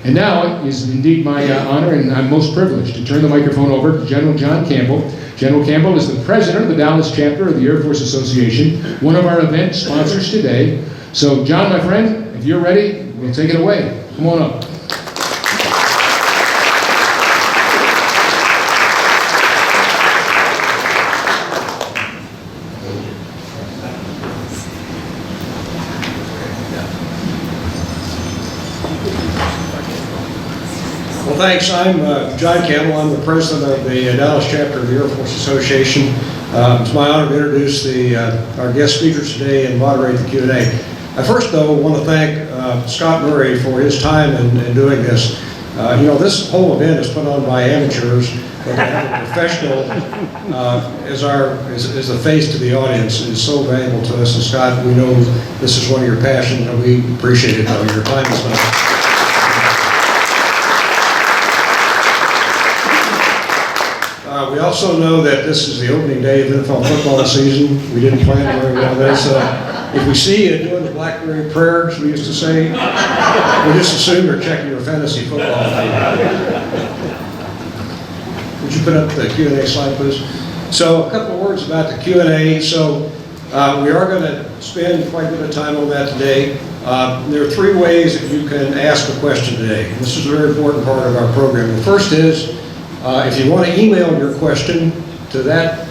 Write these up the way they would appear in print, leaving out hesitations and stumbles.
And now it is indeed my honor, and I'm most privileged to turn the microphone over to General John Campbell. General Campbell is the president of the Dallas chapter of the Air Force Association, one of our event sponsors today. So John, my friend, if you're ready, we'll take it away. Come on up. Well, thanks. I'm John Campbell. I'm the president of the Dallas chapter of the Air Force Association. It's my honor to introduce our guest speakers today and moderate the Q&A. I first, though, want to thank Scott Murray for his time in doing this. This whole event is put on by amateurs, but to have a professional as the face to the audience is so valuable to us. And Scott, we know this is one of your passions, and we appreciate it, though. Your time is not. We also know that this is the opening day of NFL football season. We didn't plan very well this. If we see you doing the Blackberry prayer, as we used to say, we just assume you're checking your fantasy football team. Would you put up the Q&A slide, please? So a couple of words about the Q&A. So we are going to spend quite a bit of time on that today. There are three ways that you can ask a question today. This is a very important part of our program. The first is, if you want to email your question to that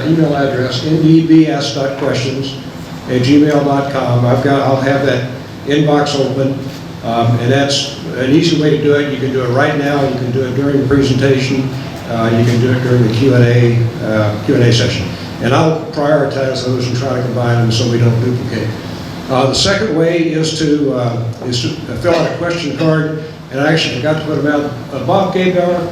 email address, ndbs.questions@gmail.com, I'll have that inbox open, and that's an easy way to do it. You can do it right now. You can do it during the presentation. You can do it during the Q&A session, and I'll prioritize those and try to combine them so we don't duplicate. The second way is to fill out a question card, and I actually forgot to put them out. Bob Gabauer,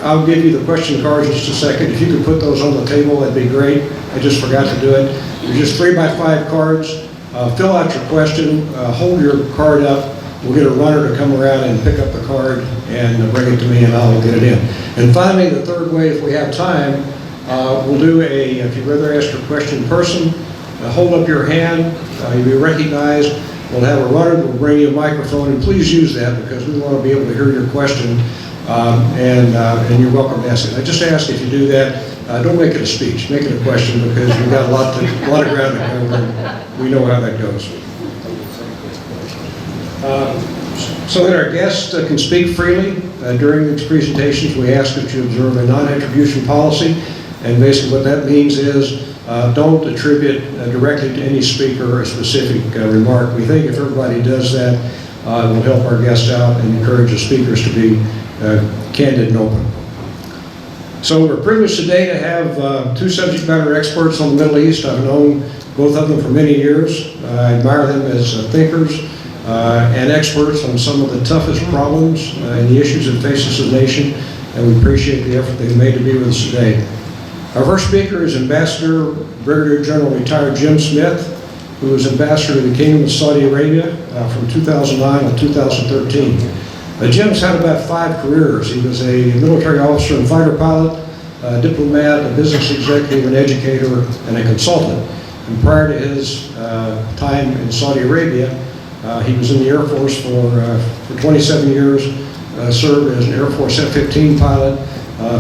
I'll give you the question cards in just a second. If you could put those on the table, that'd be great. I just forgot to do it. They're just 3x5 cards. Fill out your question, hold your card up. We'll get a runner to come around and pick up the card and bring it to me, and I'll get it in. And finally, the third way, if we have time, we'll do if you'd rather ask your question in person, hold up your hand, you'll be recognized. We'll have a runner that will bring you a microphone, and please use that because we want to be able to hear your question. And you're welcome to ask it. I just ask if you do that, don't make it a speech, make it a question because we've got a lot of ground to cover and we know how that goes. So that our guests can speak freely during these presentations, we ask that you observe a non-attribution policy, and basically what that means is don't attribute directly to any speaker a specific remark. We think if everybody does that, it will help our guests out and encourage the speakers to be candid and open. So we're privileged today to have two subject matter experts on the Middle East. I've known both of them for many years. I admire them as thinkers and experts on some of the toughest problems and the issues that face us as a nation, and we appreciate the effort they've made to be with us today. Our first speaker is Ambassador Brigadier General Retired Jim Smith, who was Ambassador to the Kingdom of Saudi Arabia from 2009 to 2013. Jim's had about 5 careers. He was a military officer and fighter pilot, a diplomat, a business executive, an educator, and a consultant. And prior to his time in Saudi Arabia, he was in the Air Force for 27 years, served as an Air Force F-15 pilot,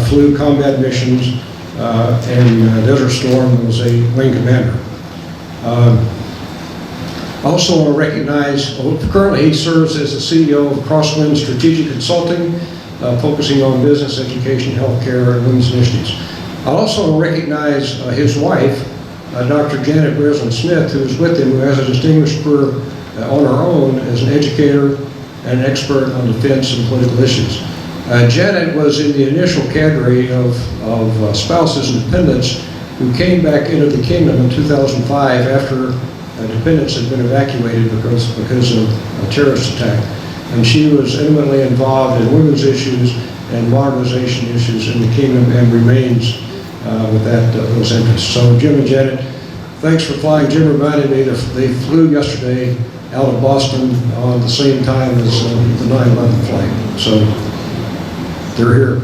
flew combat missions, and Desert Storm was a wing commander. Also want to recognize, currently he serves as the CEO of Crosswind Strategic Consulting, focusing on business, education, healthcare, and women's initiatives. I also want to recognize his wife, Dr. Janet Breslin Smith, who is with him, who has a distinguished career on her own as an educator and an expert on defense and political issues. Janet was in the initial cadre of spouses and dependents who came back into the kingdom in 2005 after dependents had been evacuated because of a terrorist attack. And she was intimately involved in women's issues and modernization issues in the kingdom and remains with those interests. So Jim and Janet, thanks for flying. Jim reminded me that they flew yesterday out of Boston on the same time as the 9/11 flight. So they're here.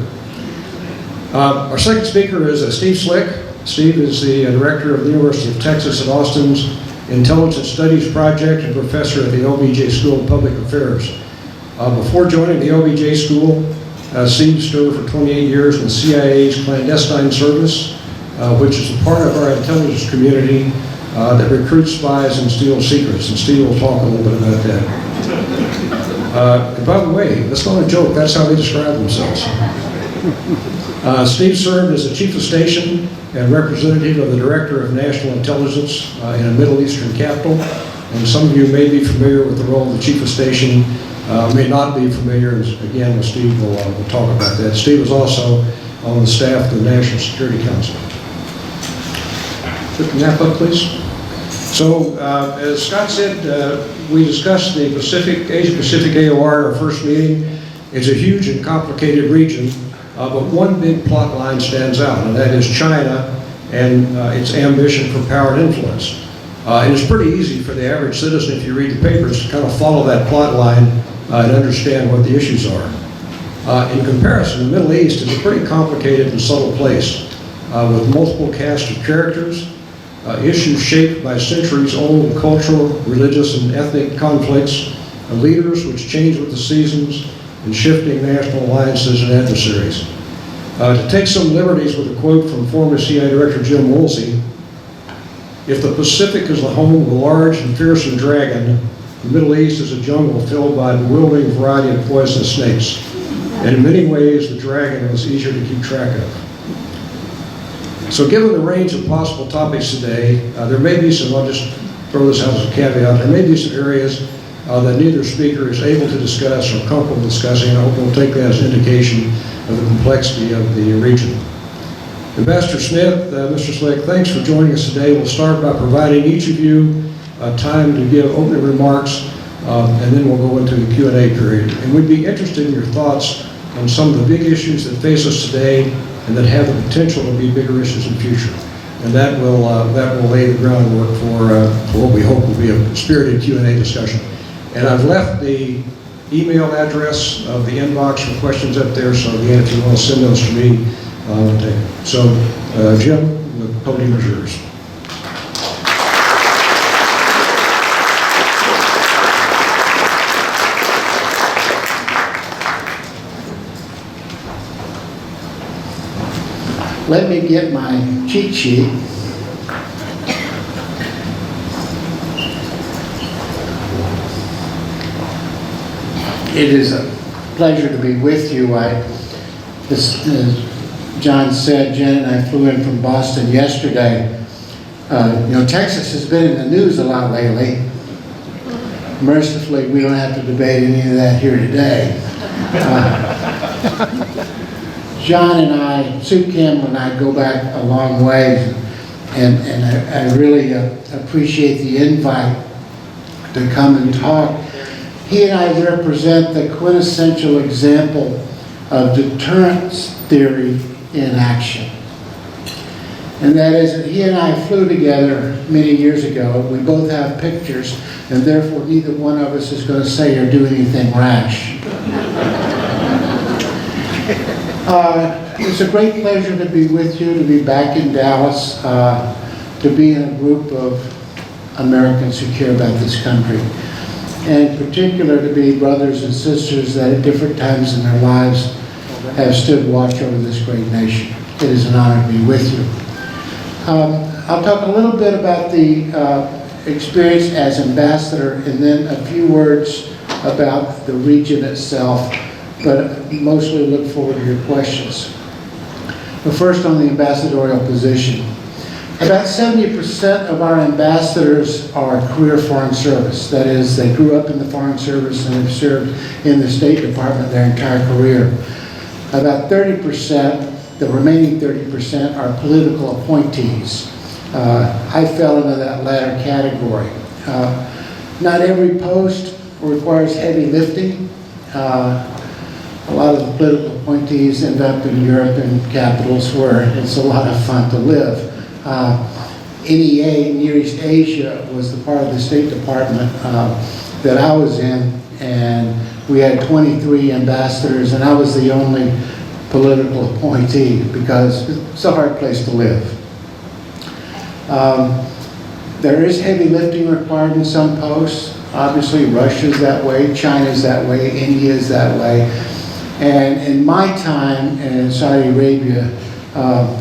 Our second speaker is Steve Slick. Steve is the director of the University of Texas at Austin's Intelligence Studies Project and professor at the LBJ School of Public Affairs. Before joining the LBJ School, Steve served for 28 years in the CIA's clandestine service, which is a part of our intelligence community that recruits spies and steals secrets, and Steve will talk a little bit about that. And by the way, that's not a joke, that's how they describe themselves. Steve served as the chief of station and representative of the director of national intelligence in a Middle Eastern capital. And some of you may be familiar with the role of the chief of station, may not be familiar. Again, Steve will talk about that. Steve was also on the staff of the National Security Council. Put the map up, please. So, as Scott said, we discussed the Asia-Pacific AOR at our first meeting. It's a huge and complicated region, but one big plot line stands out, and that is China and its ambition for power and influence. And it's pretty easy for the average citizen, if you read the papers, to kind of follow that plot line and understand what the issues are. In comparison, the Middle East is a pretty complicated and subtle place with multiple casts of characters, issues shaped by centuries-old cultural, religious, and ethnic conflicts, leaders which change with the seasons, and shifting national alliances and adversaries. To take some liberties with a quote from former CIA Director Jim Woolsey, "If the Pacific is the home of a large and fearsome dragon, the Middle East is a jungle filled by a bewildering variety of poisonous snakes. And in many ways, the dragon is easier to keep track of." So given the range of possible topics today, there may be some, I'll just throw this out as a caveat, there may be some areas that neither speaker is able to discuss or comfortable discussing. I hope we'll take that as an indication of the complexity of the region. Ambassador Smith, Mr. Slick, thanks for joining us today. We'll start by providing each of you time to give opening remarks, and then we'll go into the Q&A period. And we'd be interested in your thoughts on some of the big issues that face us today and that have the potential to be bigger issues in the future. And that will lay the groundwork for what we hope will be a spirited Q&A discussion. And I've left the email address of the inbox for questions up there, so again, if you want to send those to me, I'll take them. So, Jim, the podium is yours. Let me get my cheat sheet. It is a pleasure to be with you. As John said, Jen and I flew in from Boston yesterday. Texas has been in the news a lot lately. Mercifully, we don't have to debate any of that here today. John and I, Sue Campbell and I go back a long way, and I really appreciate the invite to come and talk. He and I represent the quintessential example of deterrence theory in action. And that is that he and I flew together many years ago. We both have pictures, and therefore neither one of us is going to say or do anything rash. It's a great pleasure to be with you, to be back in Dallas, to be in a group of Americans who care about this country. And in particular to be brothers and sisters that at different times in their lives have stood watch over this great nation. It is an honor to be with you. I'll talk a little bit about the experience as ambassador and then a few words about the region itself, but mostly look forward to your questions. But first on the ambassadorial position. About 70% of our ambassadors are career foreign service. That is, they grew up in the foreign service and have served in the State Department their entire career. About 30%, the remaining 30% are political appointees. I fell into that latter category. Not every post requires heavy lifting. A lot of the political appointees end up in Europe and capitals where it's a lot of fun to live. NEA, Near East Asia, was the part of the State Department that I was in, and we had 23 ambassadors, and I was the only political appointee because it's a hard place to live. There is heavy lifting required in some posts. Obviously, Russia's that way, China's that way, India's that way. And in my time in Saudi Arabia,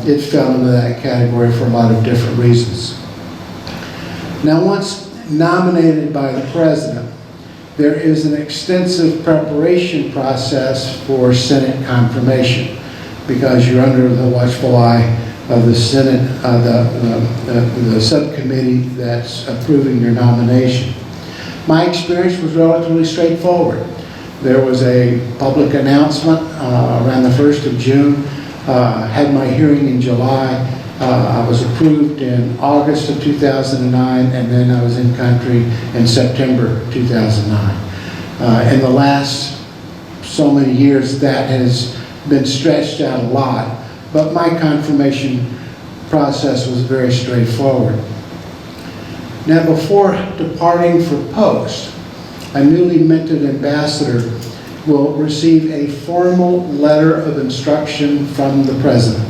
it fell into that category for a lot of different reasons. Now, once nominated by the president, there is an extensive preparation process for Senate confirmation, because you're under the watchful eye of the Senate, the subcommittee that's approving your nomination. My experience was relatively straightforward. There was a public announcement around the 1st of June, had my hearing in July. I was approved in August of 2009, and then I was in country in September 2009. In the last so many years, that has been stretched out a lot, but my confirmation process was very straightforward. Now, before departing for post, a newly minted ambassador will receive a formal letter of instruction from the president.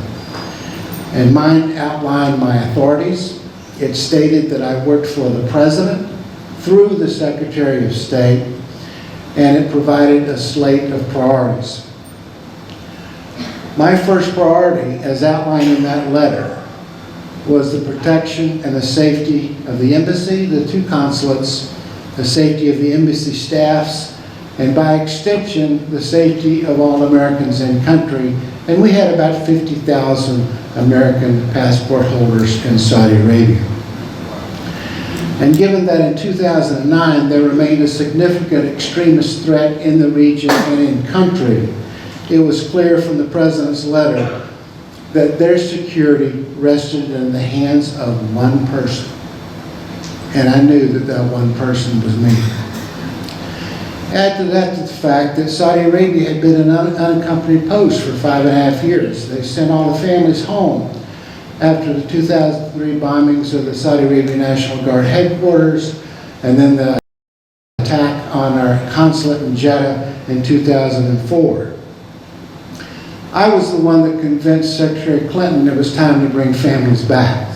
And mine outlined my authorities. It stated that I worked for the president through the Secretary of State, and it provided a slate of priorities. My first priority, as outlined in that letter, was the protection and the safety of the embassy, the 2 consulates, the safety of the embassy staffs, and by extension, the safety of all Americans in country. And we had about 50,000 American passport holders in Saudi Arabia. And given that in 2009 there remained a significant extremist threat in the region and in country, it was clear from the president's letter that their security rested in the hands of one person. And I knew that that one person was me. Add to that the fact that Saudi Arabia had been an unaccompanied post for 5.5 years. They sent all the families home after the 2003 bombings of the Saudi Arabian National Guard headquarters, and then the attack on our consulate in Jeddah in 2004. I was the one that convinced Secretary Clinton it was time to bring families back.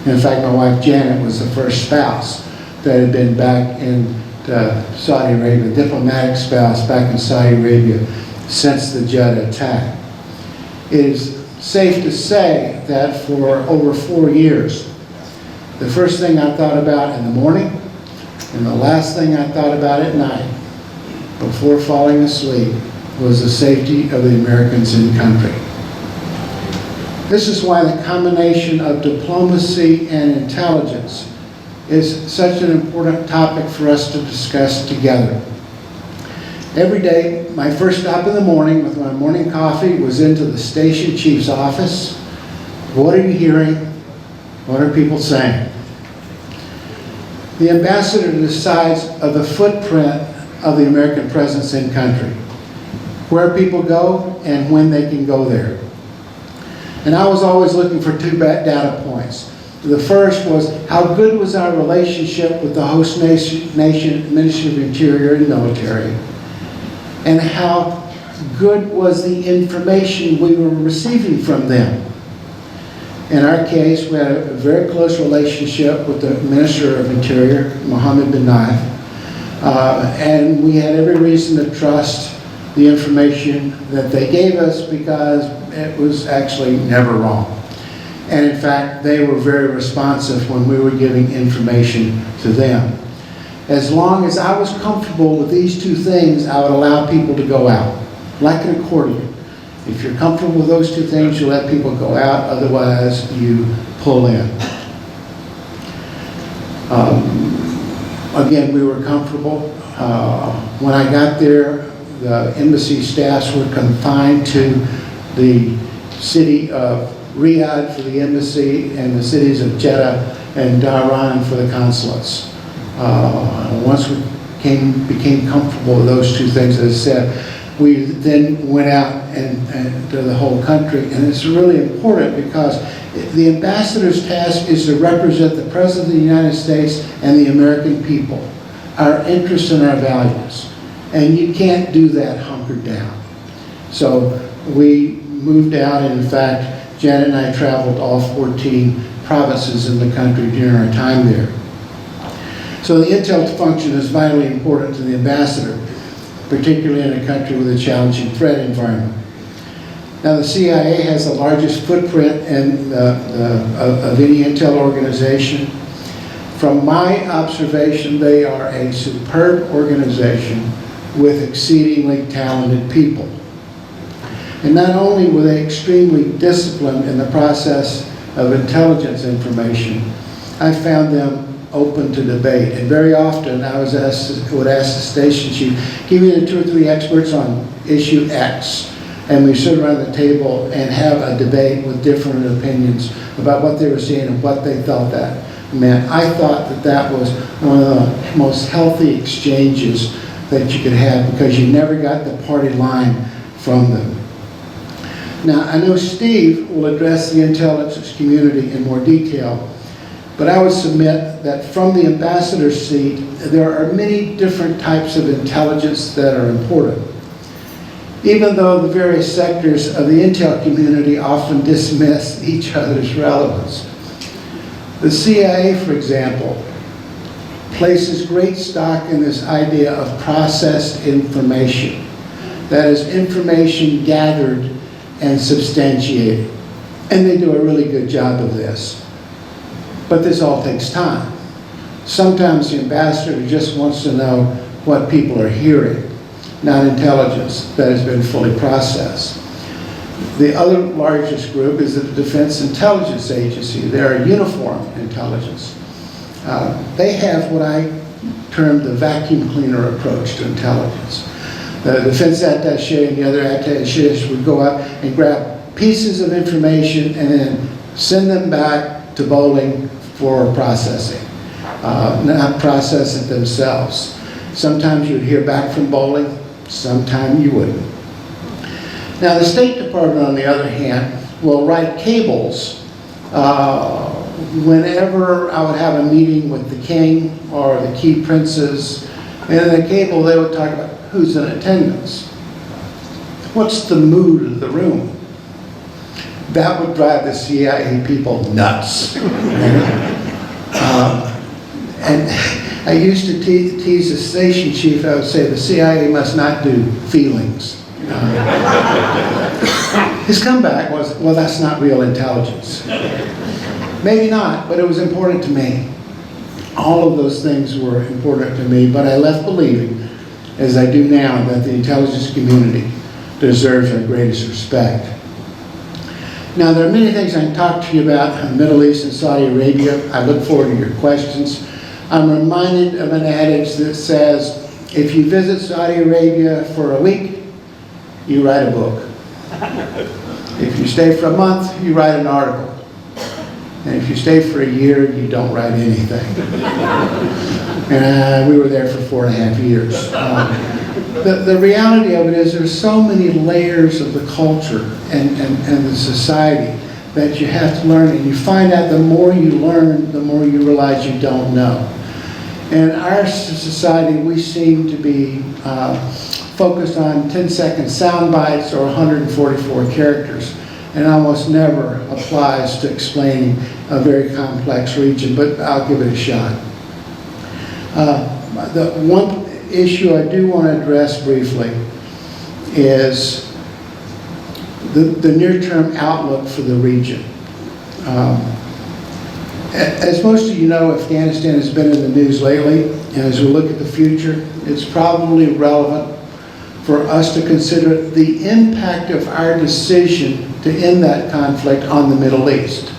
In fact, my wife Janet was the first spouse that had been back in Saudi Arabia, diplomatic spouse back in Saudi Arabia since the Jeddah attack. It is safe to say that for over 4 years, the first thing I thought about in the morning and the last thing I thought about at night before falling asleep was the safety of the Americans in country. This is why the combination of diplomacy and intelligence is such an important topic for us to discuss together. Every day, my first stop in the morning with my morning coffee was into the station chief's office. What are you hearing? What are people saying? The ambassador decides of the footprint of the American presence in country, where people go and when they can go there. And I was always looking for 2 data points. The first was, how good was our relationship with the host nation Ministry of Interior and military? And how good was the information we were receiving from them? In our case, we had a very close relationship with the Minister of Interior, Mohammed bin Nayef, and we had every reason to trust the information that they gave us because it was actually never wrong. And in fact, they were very responsive when we were giving information to them. As long as I was comfortable with these 2 things, I would allow people to go out, like an accordion. If you're comfortable with those 2 things, you let people go out, otherwise you pull in. Again, we were comfortable. When I got there, the embassy staffs were confined to the city of Riyadh for the embassy and the cities of Jeddah and Dhahran for the consulates. Once we became comfortable with those 2 things, as I said, we then went out and to the whole country. And it's really important because the ambassador's task is to represent the President of the United States and the American people, our interests and our values. And you can't do that hunkered down. So we moved out, and in fact, Janet and I traveled all 14 provinces in the country during our time there. So the intel function is vitally important to the ambassador, particularly in a country with a challenging threat environment. Now, the CIA has the largest footprint of any intel organization. From my observation, they are a superb organization with exceedingly talented people. And not only were they extremely disciplined in the process of intelligence information, I found them open to debate. And very often I would ask the station chief, give me the 2 or 3 experts on issue X. And we sit around the table and have a debate with different opinions about what they were seeing and what they thought that meant. I thought that that was one of the most healthy exchanges that you could have, because you never got the party line from them. Now, I know Steve will address the intelligence community in more detail, but I would submit that from the ambassador's seat, there are many different types of intelligence that are important. Even though the various sectors of the intel community often dismiss each other's relevance. The CIA, for example, places great stock in this idea of processed information. That is, information gathered and substantiated. And they do a really good job of this. But this all takes time. Sometimes the ambassador just wants to know what people are hearing, not intelligence that has been fully processed. The other largest group is the Defense Intelligence Agency. They're a uniform intelligence. They have what I term the vacuum cleaner approach to intelligence. The defense attaché and the other attachés would go out and grab pieces of information and then send them back to Bowling for processing, not process it themselves. Sometimes you'd hear back from Bowling, sometimes you wouldn't. Now, the State Department, on the other hand, will write cables whenever I would have a meeting with the king or the key princes. And in the cable, they would talk about who's in attendance. What's the mood of the room? That would drive the CIA people nuts. And I used to tease the station chief. I would say the CIA must not do feelings. His comeback was, well, that's not real intelligence. Maybe not, but it was important to me. All of those things were important to me, but I left believing, as I do now, that the intelligence community deserves our greatest respect. Now, there are many things I can talk to you about in the Middle East and Saudi Arabia. I look forward to your questions. I'm reminded of an adage that says, if you visit Saudi Arabia for a week, you write a book. If you stay for a month, you write an article. And if you stay for a year, you don't write anything. And we were there for 4.5 years. The reality of it is there's so many layers of the culture and the society that you have to learn, and you find out the more you learn, the more you realize you don't know. In our society, we seem to be focused on 10-second sound bites or 144 characters, and almost never applies to explaining a very complex region, but I'll give it a shot. The one issue I do want to address briefly is the near-term outlook for the region. As most of you know, Afghanistan has been in the news lately, and as we look at the future, it's probably relevant for us to consider the impact of our decision to end that conflict on the Middle East,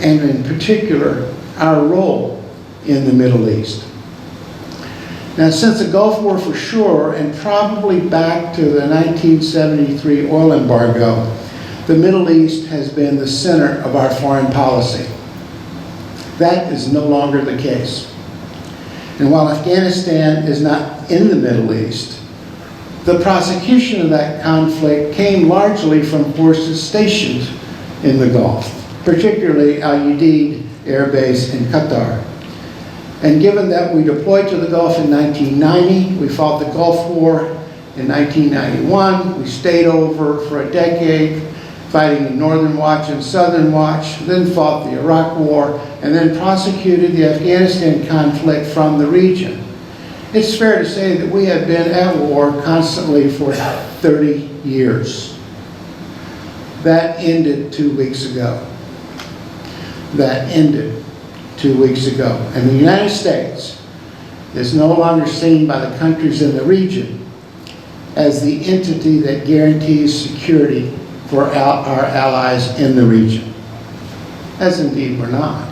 and in particular, our role in the Middle East. Now, since the Gulf War for sure, and probably back to the 1973 oil embargo, the Middle East has been the center of our foreign policy. That is no longer the case. And while Afghanistan is not in the Middle East, the prosecution of that conflict came largely from forces stationed in the Gulf, particularly Al Udeid Air Base in Qatar. And given that we deployed to the Gulf in 1990, we fought the Gulf War in 1991, we stayed over for a decade, fighting the Northern Watch and Southern Watch, then fought the Iraq War, and then prosecuted the Afghanistan conflict from the region. It's fair to say that we have been at war constantly for 30 years. That ended 2 weeks ago. That ended 2 weeks ago. And the United States is no longer seen by the countries in the region as the entity that guarantees security for our allies in the region, as indeed we're not.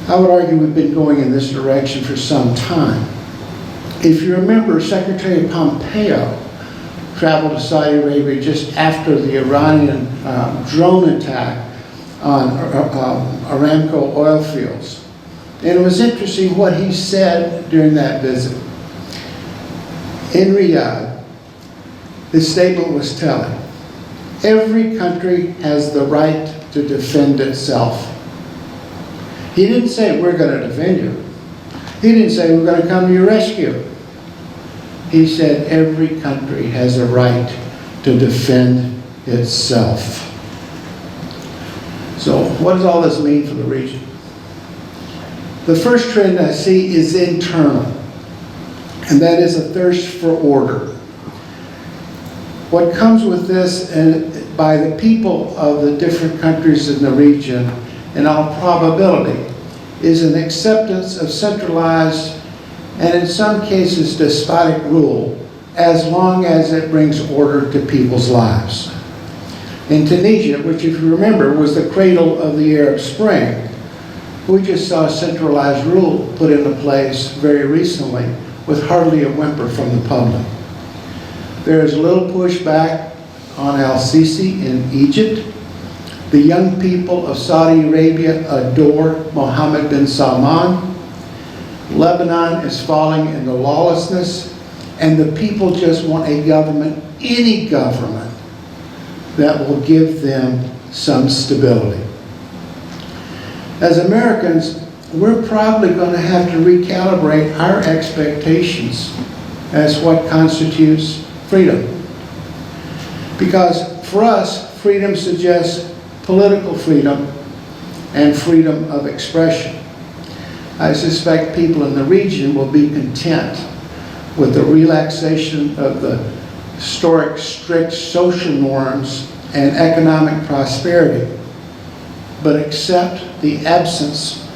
I would argue we've been going in this direction for some time. If you remember, Secretary Pompeo traveled to Saudi Arabia just after the Iranian drone attack on Aramco oil fields. And it was interesting what he said during that visit. In Riyadh, his statement was telling. Every country has the right to defend itself. He didn't say, we're going to defend you. He didn't say, we're going to come to your rescue. He said, every country has a right to defend itself. So what does all this mean for the region? The first trend I see is internal, and that is a thirst for order. What comes with this, and by the people of the different countries in the region, in all probability, is an acceptance of centralized and in some cases despotic rule, as long as it brings order to people's lives. In Tunisia, which if you remember was the cradle of the Arab Spring, we just saw centralized rule put into place very recently with hardly a whimper from the public. There is little pushback on al-Sisi in Egypt. The young people of Saudi Arabia adore Mohammed bin Salman. Lebanon is falling into lawlessness, and the people just want a government, any government, that will give them some stability. As Americans, we're probably going to have to recalibrate our expectations as what constitutes freedom. Because for us, freedom suggests political freedom and freedom of expression. I suspect people in the region will be content with the relaxation of the historic, strict social norms and economic prosperity, but accept the absence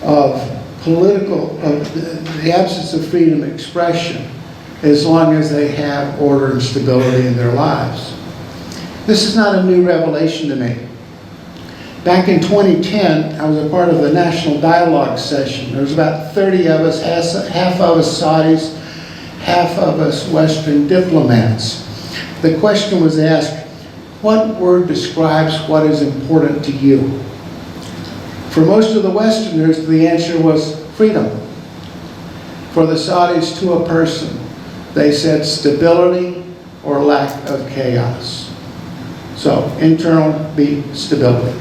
of the absence of freedom of expression as long as they have order and stability in their lives. This is not a new revelation to me. Back in 2010, I was a part of the National Dialogue session. There was about 30 of us, half of us Saudis, half of us Western diplomats. The question was asked, what word describes what is important to you? For most of the Westerners, the answer was freedom. For the Saudis, to a person, they said stability or lack of chaos. So, internal be stability.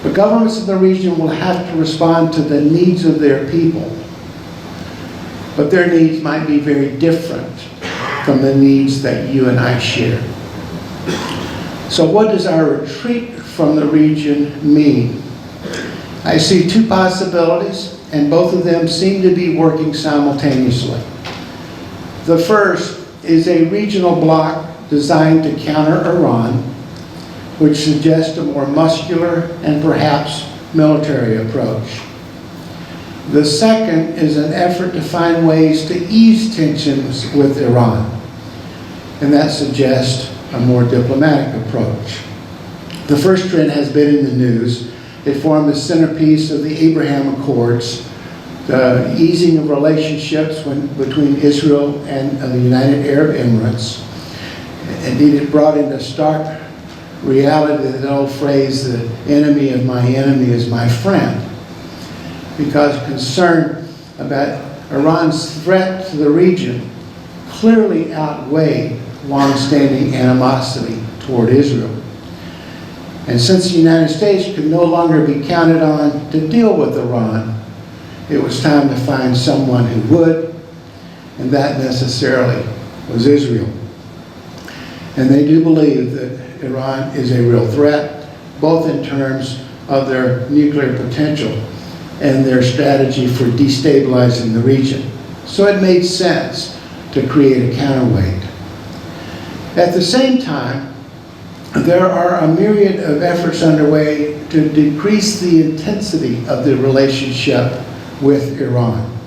But governments in the region will have to respond to the needs of their people. But their needs might be very different from the needs that you and I share. So what does our retreat from the region mean? I see two possibilities, and both of them seem to be working simultaneously. The first is a regional bloc designed to counter Iran, which suggests a more muscular and perhaps military approach. The second is an effort to find ways to ease tensions with Iran, and that suggests a more diplomatic approach. The first trend has been in the news. It formed the centerpiece of the Abraham Accords, the easing of relationships between Israel and the United Arab Emirates. Indeed, it brought into stark reality the old phrase, the enemy of my enemy is my friend, because concern about Iran's threat to the region clearly outweighed long-standing animosity toward Israel. And since the United States could no longer be counted on to deal with Iran, it was time to find someone who would, and that necessarily was Israel. And they do believe that Iran is a real threat, both in terms of their nuclear potential and their strategy for destabilizing the region. So it made sense to create a counterweight. At the same time, there are a myriad of efforts underway to decrease the intensity of the relationship with Iran.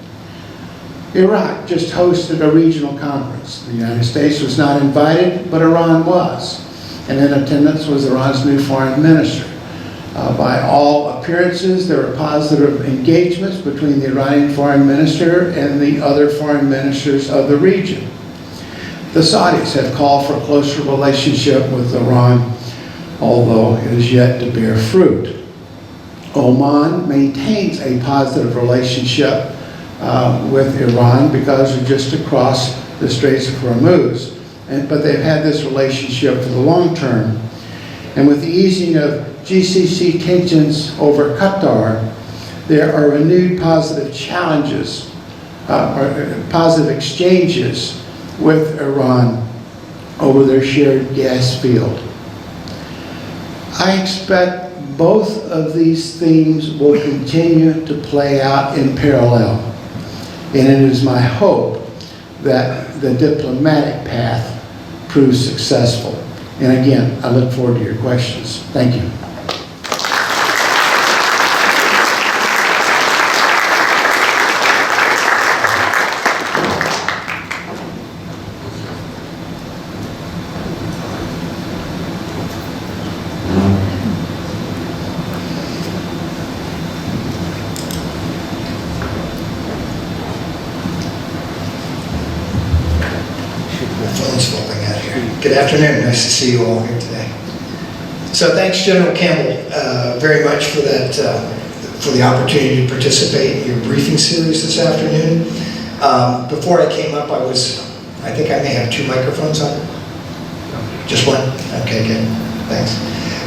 Iraq just hosted a regional conference. The United States was not invited, but Iran was. And in attendance was Iran's new foreign minister. By all appearances, there were positive engagements between the Iranian foreign minister and the other foreign ministers of the region. The Saudis have called for a closer relationship with Iran, although it is yet to bear fruit. Oman maintains a positive relationship with Iran because they're just across the Straits of Hormuz. But they've had this relationship for the long term. And with the easing of GCC tensions over Qatar, there are renewed positive challenges, or positive exchanges with Iran over their shared gas field. I expect both of these themes will continue to play out in parallel. And it is my hope that the diplomatic path proves successful. And again, I look forward to your questions. Thank you. Good afternoon. Nice to see you all here today. So thanks, General Campbell, very much for that, for the opportunity to participate in your briefing series this afternoon. Before I came up, I think I may have 2 microphones on. Just one? Okay, good. Thanks.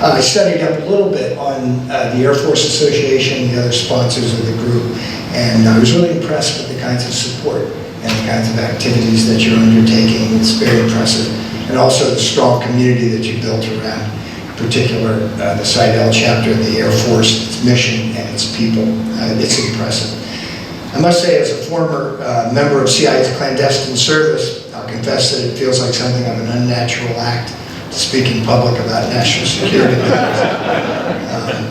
I studied up a little bit on the Air Force Association and the other sponsors of the group, and I was really impressed with the kinds of support and the kinds of activities that you're undertaking. It's very impressive. And also the strong community that you built around, in particular, the Seidel chapter of the Air Force, its mission and its people. It's impressive. I must say, as a former member of CIA's clandestine service, I'll confess that it feels like something of an unnatural act to speak in public about national security matters.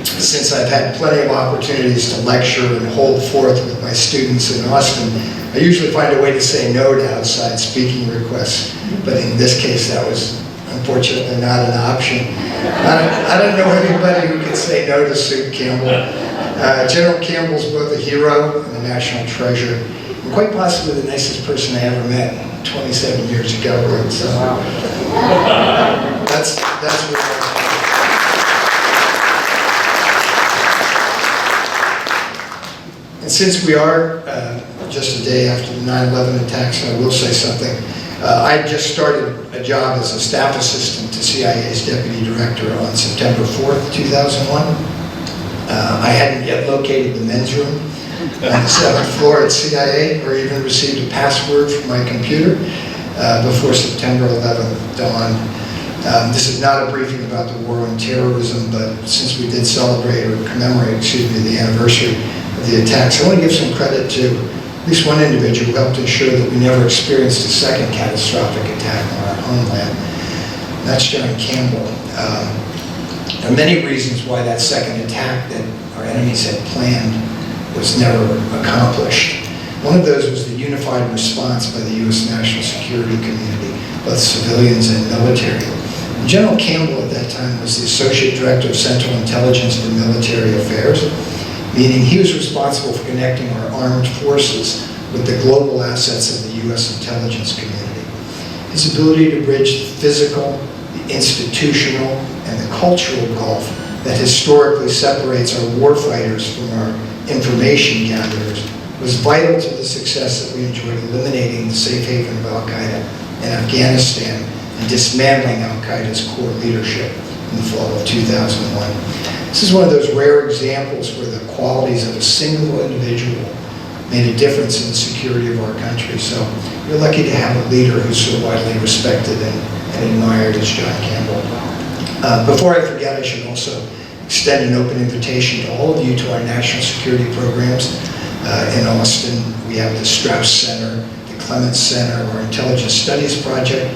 Since I've had plenty of opportunities to lecture and hold forth with my students in Austin, I usually find a way to say no to outside speaking requests, but in this case that was unfortunately not an option. I don't know anybody who can say no to Sue Campbell. General Campbell's both a hero and a national treasure, and quite possibly the nicest person I ever met 27 years ago. So that's what And since we are just a day after the 9/11 attacks, I will say something. I just started a job as a staff assistant to CIA's deputy director on September 4th, 2001. I hadn't yet located the men's room on the 7th floor at CIA or even received a password from my computer before September 11th dawned. This is not a briefing about the war on terrorism, but since we did celebrate or commemorate, the anniversary of the attacks, I want to give some credit to at least one individual who helped ensure that we never experienced a second catastrophic attack on our homeland. And that's John Campbell. There are many reasons why that second attack that our enemies had planned was never accomplished. One of those was the unified response by the U.S. national security community, both civilians and military. And General Campbell at that time was the Associate Director of Central Intelligence for Military Affairs, meaning he was responsible for connecting our armed forces with the global assets of the U.S. intelligence community. His ability to bridge the physical, the institutional, and the cultural gulf that historically separates our warfighters from our information gatherers was vital to the success that we enjoyed eliminating the safe haven of Al-Qaeda in Afghanistan and dismantling Al-Qaeda's core leadership in the fall of 2001. This is one of those rare examples where the qualities of a single individual made a difference in the security of our country. So we're lucky to have a leader who's so widely respected and and admired as John Campbell. Before I forget, I should also extend an open invitation to all of you to our national security programs. In Austin, we have the Strauss Center, the Clements Center, our Intelligence Studies Project.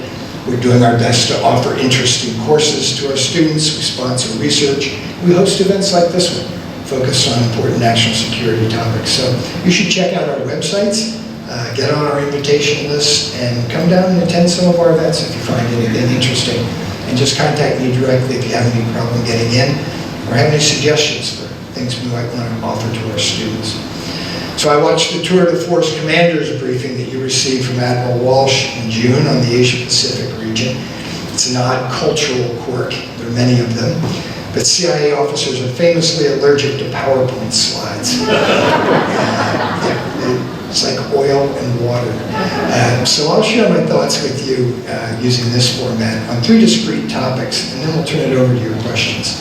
We're doing our best to offer interesting courses to our students. We sponsor research. We host events like this one, focused on important national security topics. So you should check out our websites, get on our invitation list, and come down and attend some of our events if you find anything interesting. And just contact me directly if you have any problem getting in or have any suggestions for things we might want to offer to our students. So I watched the Tour de Force Commanders briefing that you received from Admiral Walsh in June on the Asia-Pacific region. It's an odd cultural quirk. There are many of them. But CIA officers are famously allergic to PowerPoint slides. It's like oil and water. So I'll share my thoughts with you using this format on 3 discrete topics, and then we'll turn it over to your questions.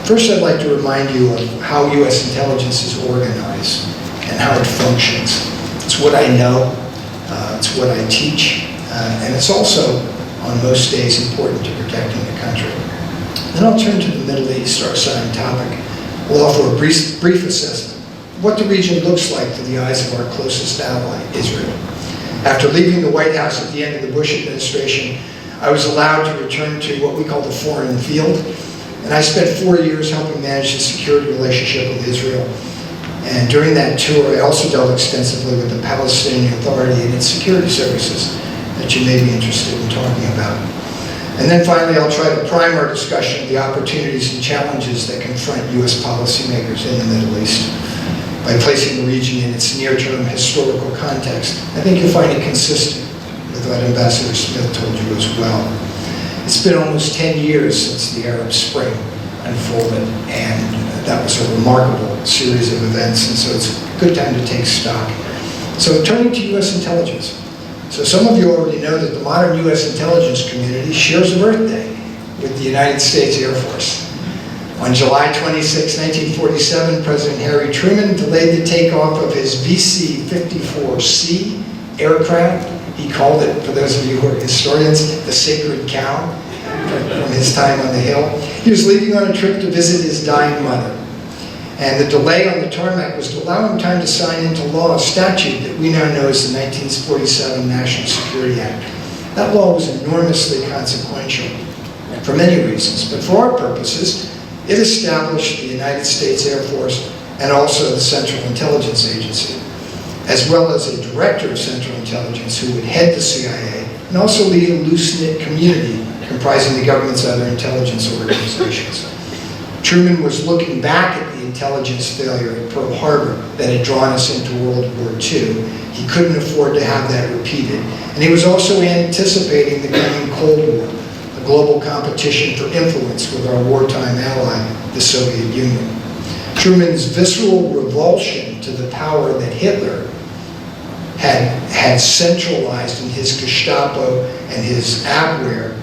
First, I'd like to remind you of how U.S. intelligence is organized and how it functions. It's what I know, it's what I teach, and it's also, on most days, important to protecting the country. Then I'll turn to the Middle East, our assigned topic. We'll offer a brief assessment of what the region looks like through the eyes of our closest ally, Israel. After leaving the White House at the end of the Bush administration, I was allowed to return to what we call the foreign field, and I spent 4 years helping manage the security relationship with Israel. And during that tour, I also dealt extensively with the Palestinian Authority and its security services that you may be interested in talking about. And then finally, I'll try to prime our discussion of the opportunities and challenges that confront U.S. policymakers in the Middle East by placing the region in its near-term historical context. I think you'll find it consistent with what Ambassador Smith told you as well. It's been almost 10 years since the Arab Spring unfolded, and that was a remarkable series of events, and so it's a good time to take stock. So turning to U.S. intelligence. So some of you already know that the modern U.S. intelligence community shares a birthday with the United States Air Force. On July 26, 1947, President Harry Truman delayed the takeoff of his VC-54C aircraft. He called it, for those of you who are historians, the Sacred Cow, from his time on the Hill. He was leaving on a trip to visit his dying mother. And the delay on the tarmac was to allow him time to sign into law a statute that we now know as the 1947 National Security Act. That law was enormously consequential for many reasons, but for our purposes, it established the United States Air Force and also the Central Intelligence Agency, as well as a director of Central Intelligence who would head the CIA and also lead a loose-knit community comprising the government's other intelligence organizations. Truman was looking back at the intelligence failure at Pearl Harbor that had drawn us into World War II. He couldn't afford to have that repeated. And he was also anticipating the coming Cold War, a global competition for influence with our wartime ally, the Soviet Union. Truman's visceral revulsion to the power that Hitler had centralized in his Gestapo and his Abwehr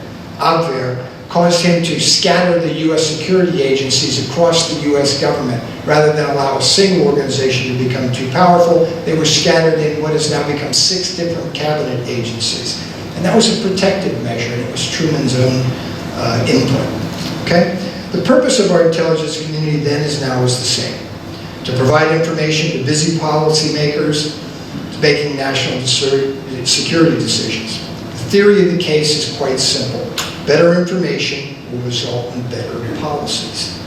caused him to scatter the U.S. security agencies across the U.S. government. Rather than allow a single organization to become too powerful, they were scattered in what has now become 6 different cabinet agencies. And that was a protective measure, and it was Truman's own input. Okay? The purpose of our intelligence community then as now is the same: to provide information to busy policymakers making national security decisions. The theory of the case is quite simple. Better information will result in better policies.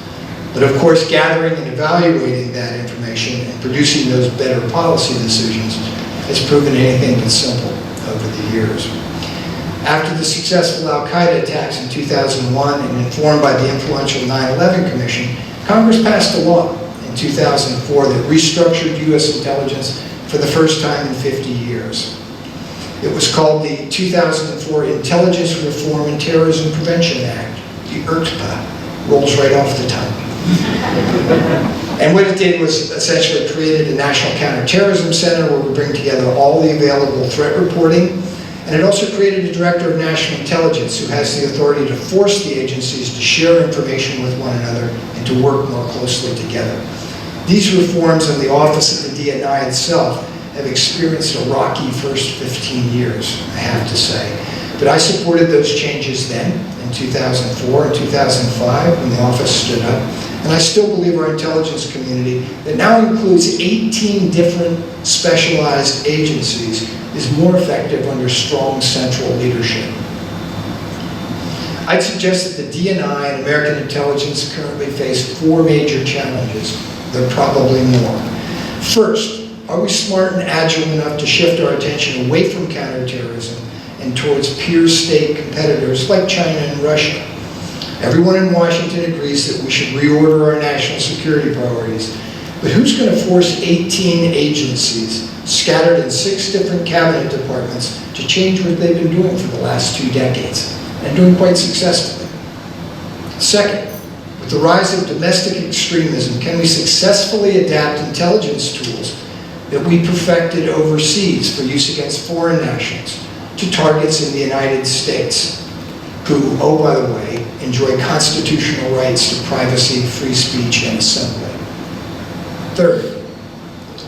But of course, gathering and evaluating that information and producing those better policy decisions has proven anything but simple over the years. After the successful Al-Qaeda attacks in 2001 and informed by the influential 9/11 Commission, Congress passed a law in 2004 that restructured U.S. intelligence for the first time in 50 years. It was called the 2004 Intelligence Reform and Terrorism Prevention Act, the IRTPA. Rolls right off the tongue. And what it did was essentially created a National Counterterrorism Center where we bring together all the available threat reporting. And it also created a Director of National Intelligence who has the authority to force the agencies to share information with one another and to work more closely together. These reforms in the Office of the DNI itself have experienced a rocky first 15 years, I have to say. But I supported those changes then, in 2004 and 2005, when the office stood up. And I still believe our intelligence community, that now includes 18 different specialized agencies, is more effective under strong central leadership. I'd suggest that the DNI and American intelligence currently face 4 major challenges. There are probably more. First, are we smart and agile enough to shift our attention away from counterterrorism and towards peer state competitors like China and Russia? Everyone in Washington agrees that we should reorder our national security priorities. But who's going to force 18 agencies scattered in 6 different cabinet departments to change what they've been doing for the last 2 decades, and doing quite successfully? Second, with the rise of domestic extremism, can we successfully adapt intelligence tools that we perfected overseas for use against foreign nationals to targets in the United States, who, oh, by the way, enjoy constitutional rights to privacy, free speech, and assembly? Third,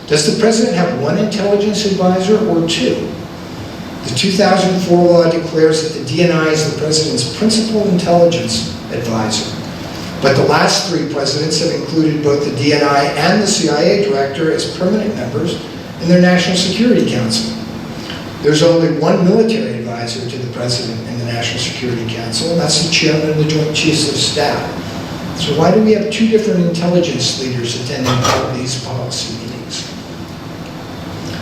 does the president have 1 intelligence advisor or 2? The 2004 law declares that the DNI is the president's principal intelligence advisor. But the last 3 presidents have included both the DNI and the CIA director as permanent members in their National Security Council. There's only 1 military advisor to the president in the National Security Council, and that's the chairman of the Joint Chiefs of Staff. So why do we have 2 different intelligence leaders attending all of these policy meetings?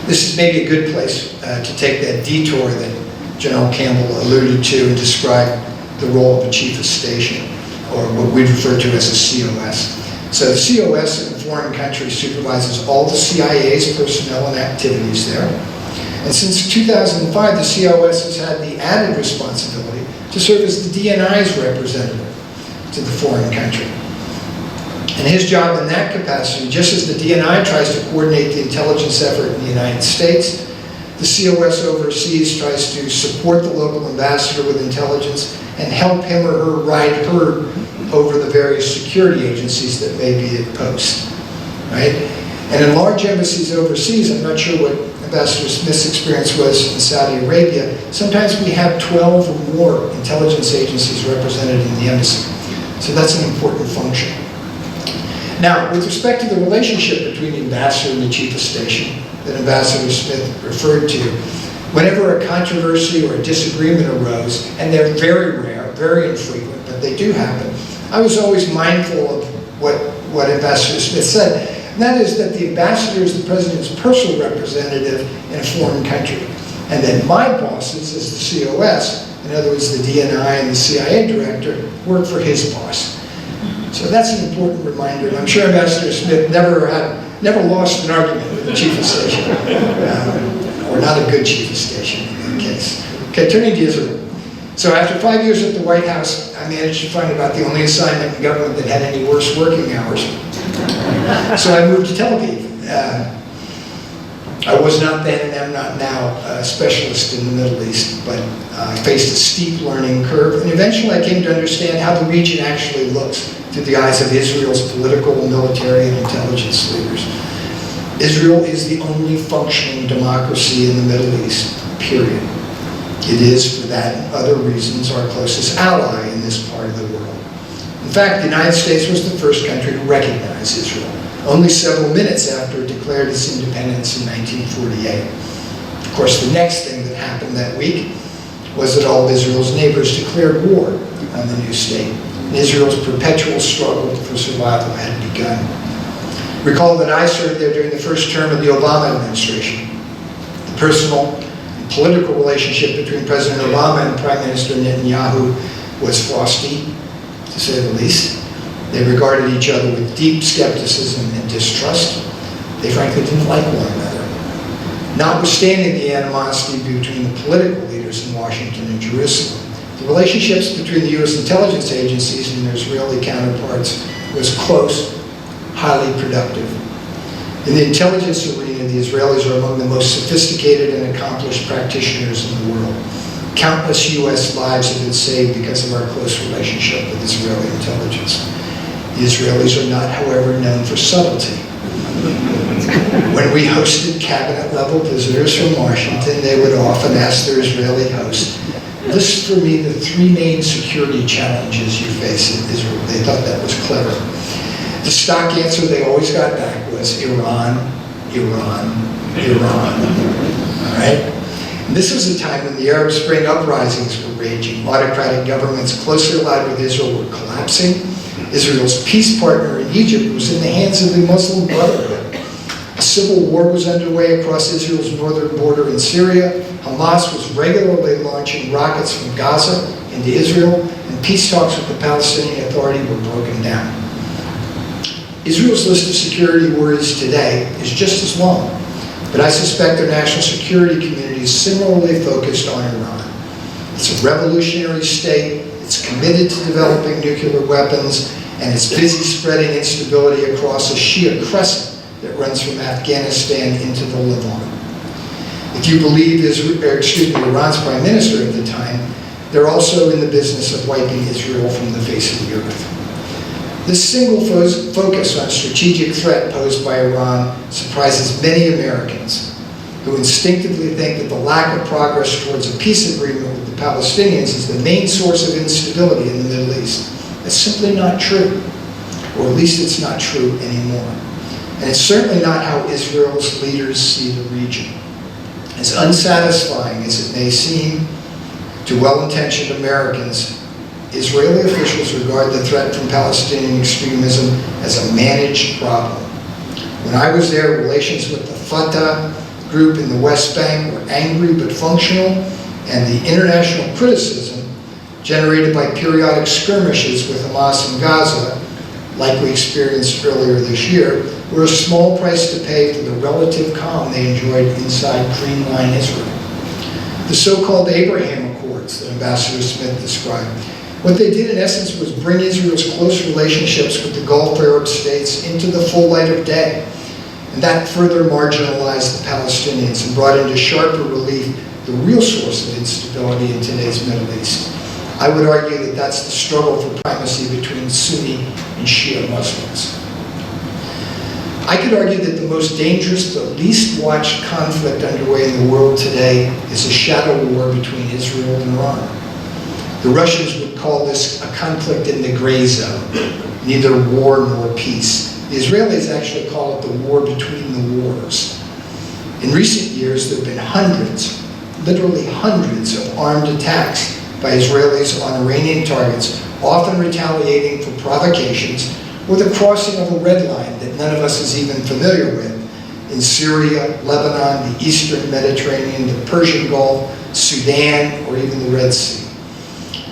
This is maybe a good place to take that detour that General Campbell alluded to and described the role of a chief of station, or what we refer to as a COS. So the COS in a foreign country supervises all the CIA's personnel and activities there. And since 2005, the COS has had the added responsibility to serve as the DNI's representative to the foreign country. And his job in that capacity, just as the DNI tries to coordinate the intelligence effort in the United States, the COS overseas tries to support the local ambassador with intelligence and help him or her ride herd over the various security agencies that may be at post, right? And in large embassies overseas, I'm not sure what Ambassador Smith's experience was in Saudi Arabia, sometimes we have 12 or more intelligence agencies represented in the embassy. So that's an important function. Now, with respect to the relationship between the ambassador and the chief of station that Ambassador Smith referred to, whenever a controversy or a disagreement arose, and they're very rare, very infrequent, but they do happen, I was always mindful of what Ambassador Smith said, and that is that the ambassador is the president's personal representative in a foreign country, and that my bosses as the COS, in other words, the DNI and the CIA director, work for his boss. So that's an important reminder, and I'm sure Ambassador Smith never lost an argument with the chief of station, or not a good chief of station in that case. Okay, turning to Israel. So after 5 years at the White House, I managed to find about the only assignment in government that had any worse working hours. So I moved to Tel Aviv. I was not then and am not now a specialist in the Middle East, but I faced a steep learning curve, and eventually I came to understand how the region actually looks through the eyes of Israel's political, military, and intelligence leaders. Israel is the only functioning democracy in the Middle East, period. It is, for that and other reasons, our closest ally in this part of the world. In fact, the United States was the first country to recognize Israel, only several minutes after it declared its independence in 1948. Of course, the next thing that happened that week was that all of Israel's neighbors declared war on the new state, and Israel's perpetual struggle for survival had begun. Recall that I served there during the first term of the Obama administration. The personal and political relationship between President Obama and Prime Minister Netanyahu was frosty, to say the least. They regarded each other with deep skepticism and distrust. They frankly didn't like one another. Notwithstanding the animosity between the political leaders in Washington and Jerusalem, the relationships between the U.S. intelligence agencies and their Israeli counterparts was close, highly productive. In the intelligence arena, the Israelis are among the most sophisticated and accomplished practitioners in the world. Countless U.S. lives have been saved because of our close relationship with Israeli intelligence. The Israelis are not, however, known for subtlety. When we hosted cabinet-level visitors from Washington, they would often ask their Israeli host, lists for me the three main security challenges you face in Israel. They thought that was clever. The stock answer they always got back was Iran, Iran, Iran. All right? And this was a time when the Arab Spring uprisings were raging. Autocratic governments closely allied with Israel were collapsing. Israel's peace partner in Egypt was in the hands of the Muslim Brotherhood. A civil war was underway across Israel's northern border in Syria. Hamas was regularly launching rockets from Gaza into Israel, and peace talks with the Palestinian Authority were broken down. Israel's list of security worries today is just as long, but I suspect their national security community is similarly focused on Iran. It's a revolutionary state, it's committed to developing nuclear weapons, and it's busy spreading instability across a Shia crescent that runs from Afghanistan into the Levant. If you believe Iran's prime minister at the time, they're also in the business of wiping Israel from the face of the earth. This single focus on strategic threat posed by Iran surprises many Americans who instinctively think that the lack of progress towards a peace agreement with the Palestinians is the main source of instability in the Middle East. That's simply not true, or at least it's not true anymore. And it's certainly not how Israel's leaders see the region. As unsatisfying as it may seem to well-intentioned Americans, Israeli officials regard the threat from Palestinian extremism as a managed problem. When I was there, relations with the Fatah group in the West Bank were angry but functional, and the international criticism generated by periodic skirmishes with Hamas in Gaza, like we experienced earlier this year, were a small price to pay for the relative calm they enjoyed inside Green Line Israel. The so-called Abraham Accords that Ambassador Smith described, what they did in essence was bring Israel's close relationships with the Gulf Arab states into the full light of day. And that further marginalized the Palestinians and brought into sharper relief the real source of instability in today's Middle East. I would argue that that's the struggle for primacy between Sunni and Shia Muslims. I could argue that the most dangerous, the least watched conflict underway in the world today is a shadow war between Israel and Iran. The Russians would call this a conflict in the gray zone, neither war nor peace. The Israelis actually call it the war between the wars. In recent years, there have been hundreds, literally hundreds of armed attacks by Israelis on Iranian targets, often retaliating for provocations or the crossing of a red line that none of us is even familiar with in Syria, Lebanon, the Eastern Mediterranean, the Persian Gulf, Sudan, or even the Red Sea.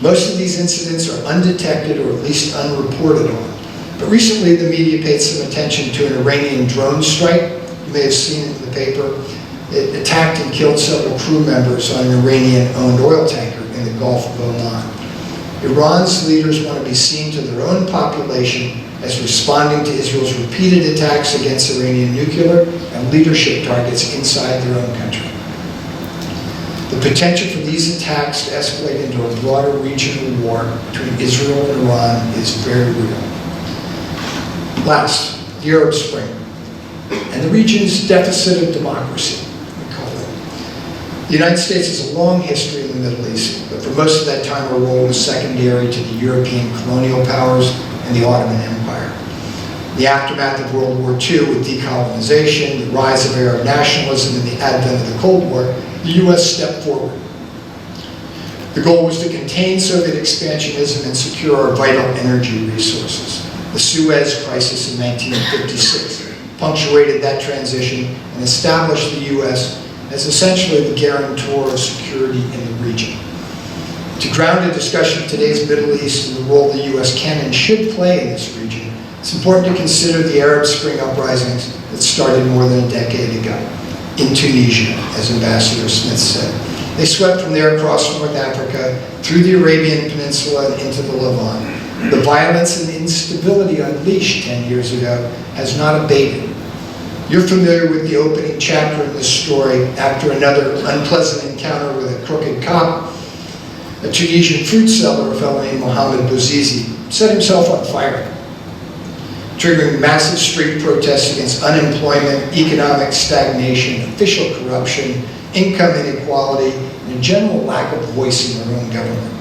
Most of these incidents are undetected or at least unreported on. But recently the media paid some attention to an Iranian drone strike. You may have seen it in the paper. It attacked and killed several crew members on an Iranian-owned oil tanker in the Gulf of Oman. Iran's leaders want to be seen to their own population as responding to Israel's repeated attacks against Iranian nuclear and leadership targets inside their own country. The potential for these attacks to escalate into a broader regional war between Israel and Iran is very real. Last, the Arab Spring and the region's deficit of democracy, we call it. The United States has a long history in the Middle East, but for most of that time our role was secondary to the European colonial powers and the Ottoman Empire. In the aftermath of World War II, with decolonization, the rise of Arab nationalism, and the advent of the Cold War, the U.S. stepped forward. The goal was to contain Soviet expansionism and secure our vital energy resources. The Suez Crisis in 1956 punctuated that transition and established the U.S. as essentially the guarantor of security in the region. To ground a discussion of today's Middle East and the role the U.S. can and should play in this region, it's important to consider the Arab Spring uprisings that started more than a decade ago in Tunisia, as Ambassador Smith said. They swept from there across North Africa, through the Arabian Peninsula and into the Levant. The violence and instability unleashed 10 years ago has not abated. You're familiar with the opening chapter in this story. After another unpleasant encounter with a crooked cop, a Tunisian fruit seller, a fellow named Mohamed Bouzizi, set himself on fire, triggering massive street protests against unemployment, economic stagnation, official corruption, income inequality, and a general lack of voice in their own government.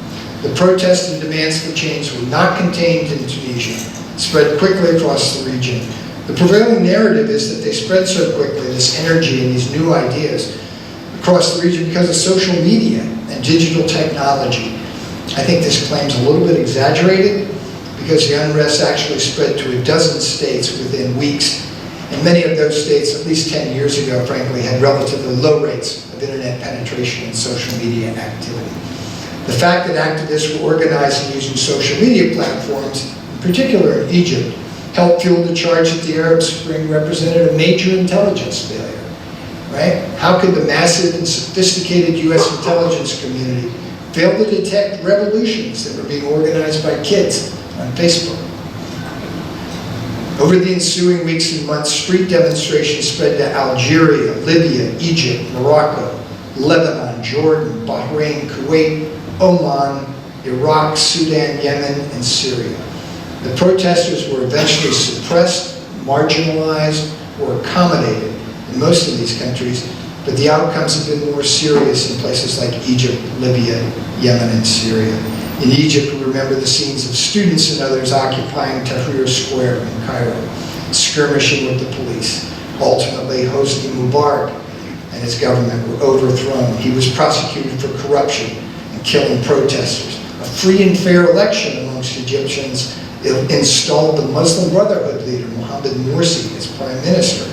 The protests and demands for change were not contained in Tunisia, spread quickly across the region. The prevailing narrative is that they spread so quickly, this energy and these new ideas, across the region because of social media and digital technology. I think this claim's a little bit exaggerated because the unrest actually spread to a dozen states within weeks, and many of those states, at least 10 years ago, frankly, had relatively low rates of internet penetration and social media activity. The fact that activists were organizing using social media platforms, in particular in Egypt, helped fuel the charge that the Arab Spring represented a major intelligence failure, right? How could the massive and sophisticated US intelligence community fail to detect revolutions that were being organized by kids on Facebook? Over the ensuing weeks and months, street demonstrations spread to Algeria, Libya, Egypt, Morocco, Lebanon, Jordan, Bahrain, Kuwait, Oman, Iraq, Sudan, Yemen, and Syria. The protesters were eventually suppressed, marginalized, or accommodated in most of these countries, but the outcomes have been more serious in places like Egypt, Libya, Yemen, and Syria. In Egypt, we remember the scenes of students and others occupying Tahrir Square in Cairo, skirmishing with the police. Ultimately, Hosni Mubarak and his government were overthrown. He was prosecuted for corruption and killing protesters. A free and fair election amongst Egyptians installed the Muslim Brotherhood leader, Mohammed Morsi, as prime minister.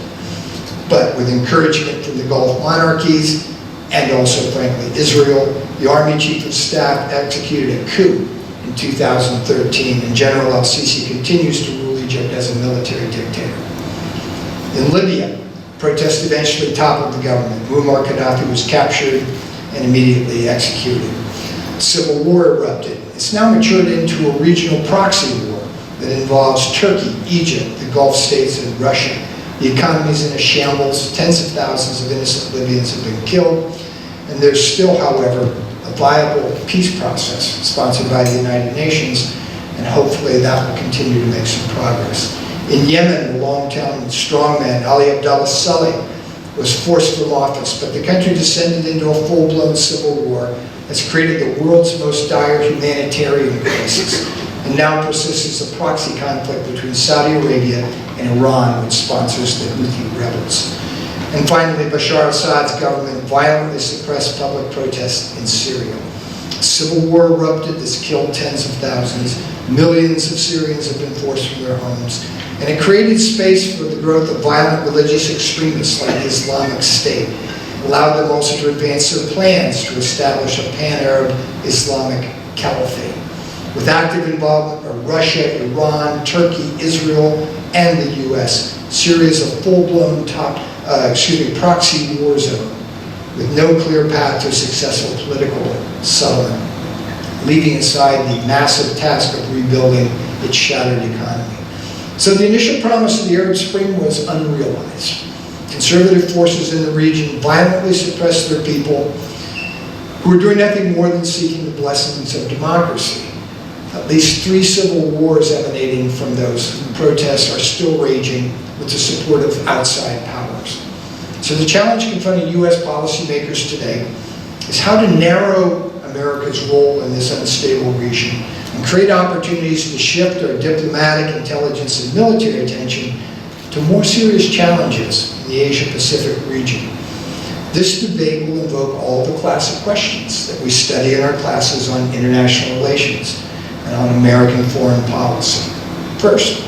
But with encouragement from the Gulf monarchies, and also, frankly, Israel, the Army Chief of Staff executed a coup in 2013, and General al-Sisi continues to rule Egypt as a military dictator. In Libya, protests eventually toppled the government. Muammar Gaddafi was captured and immediately executed. Civil war erupted. It's now matured into a regional proxy war that involves Turkey, Egypt, the Gulf states, and Russia. The economy's in a shambles. Tens of thousands of innocent Libyans have been killed. And there's still, however, a viable peace process sponsored by the United Nations, and hopefully that will continue to make some progress. In Yemen, the long-term strongman Ali Abdullah Saleh was forced from office, but the country descended into a full-blown civil war that's created the world's most dire humanitarian crisis, and now persists as a proxy conflict between Saudi Arabia and Iran, which sponsors the Houthi rebels. And finally, Bashar Assad's government violently suppressed public protests in Syria. A civil war erupted that's killed tens of thousands. Millions of Syrians have been forced from their homes. And it created space for the growth of violent religious extremists like the Islamic State. It allowed them also to advance their plans to establish a pan-Arab Islamic caliphate. With active involvement of Russia, Iran, Turkey, Israel, and the US, Syria is a full-blown proxy war zone with no clear path to a successful political settlement, leaving aside the massive task of rebuilding its shattered economy. So the initial promise of the Arab Spring was unrealized. Conservative forces in the region violently suppressed their people, who were doing nothing more than seeking the blessings of democracy. At least 3 civil wars emanating from those protests are still raging with the support of outside powers. So the challenge confronting US policymakers today is how to narrow America's role in this unstable region and create opportunities to shift our diplomatic, intelligence, and military attention to more serious challenges in the Asia-Pacific region. This debate will invoke all the classic questions that we study in our classes on international relations and on American foreign policy. First,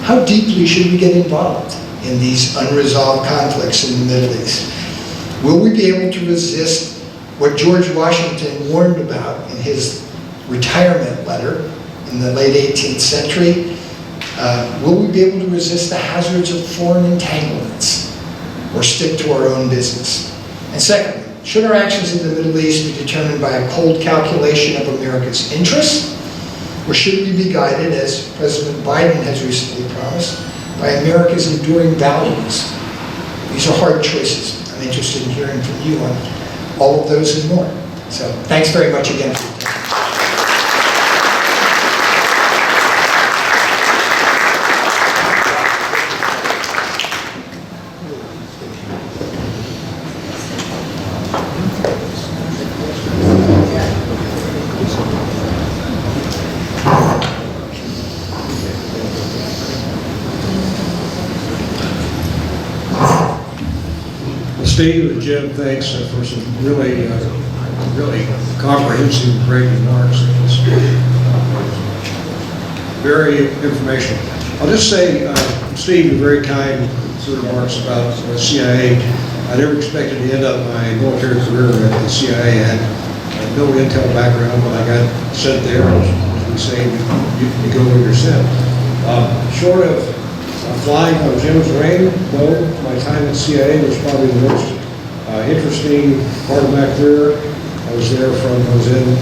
how deeply should we get involved in these unresolved conflicts in the Middle East? Will we be able to resist what George Washington warned about in his retirement letter in the late 18th century? Will we be able to resist the hazards of foreign entanglements or stick to our own business? And secondly, should our actions in the Middle East be determined by a cold calculation of America's interests, or should we be guided, as President Biden has recently promised, by America's enduring values? These are hard choices. I'm interested in hearing from you on all of those and more. So thanks very much again for your time. Steve and Jim, thanks for some really, really comprehensive, great remarks. It was very informational. I'll just say, Steve, you're very kind to the remarks about the CIA. I never expected to end up my military career at the CIA. I had no intel background, but I got sent there, as we say, you go where you're sent. Short of flying on Jim's wing, though, my time at CIA was probably the most interesting part of my career. I was in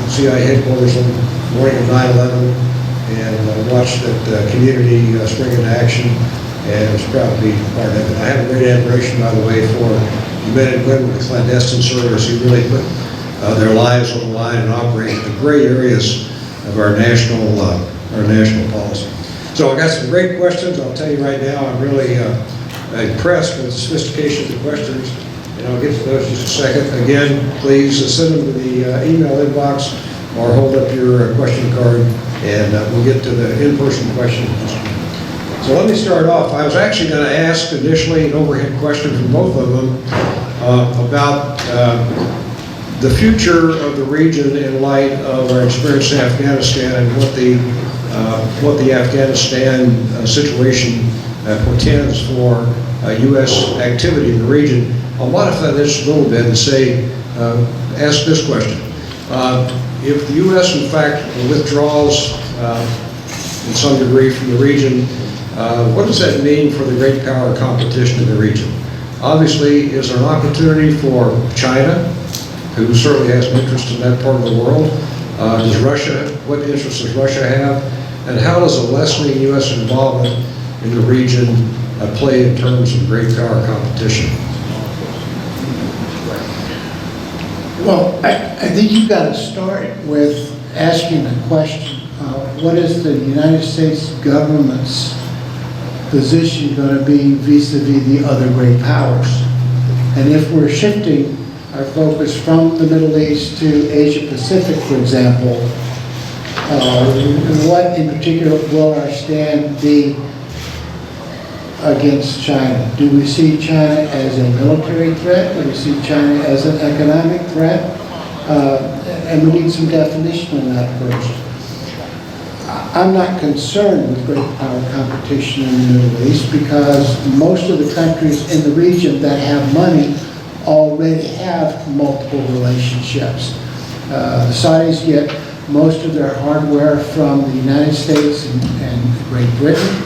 CIA headquarters on the morning of 9/11 and watched that community spring into action, and I was proud to be part of it. I have a great admiration, by the way, for the men and women with clandestine service who really put their lives on the line and operate in the gray areas of our national policy. So I got some great questions. I'll tell you right now, I'm really impressed with the sophistication of the questions, and I'll get to those in just a second. Again, please send them to the email inbox or hold up your question card, and we'll get to the in-person questions. So let me start off. I was actually going to ask initially an overhead question from both of them about the future of the region in light of our experience in Afghanistan and what the Afghanistan situation portends for U.S. activity in the region. I'll modify this a little bit and say, ask this question. If the U.S. in fact withdraws in some degree from the region, what does that mean for the great power competition in the region? Obviously, is there an opportunity for China, who certainly has an interest in that part of the world? Does Russia, what interest does Russia have? And how does a lessening U.S. involvement in the region play in terms of great power competition? Well, I think you've got to start with asking the question, what is the United States government's position going to be vis-a-vis the other great powers? And if we're shifting our focus from the Middle East to Asia Pacific, for example, what in particular will our stand be against China? Do we see China as a military threat? Do we see China as an economic threat? And we need some definition on that first. I'm not concerned with great power competition in the Middle East because most of the countries in the region that have money already have multiple relationships. The Saudis get most of their hardware from the United States and Great Britain,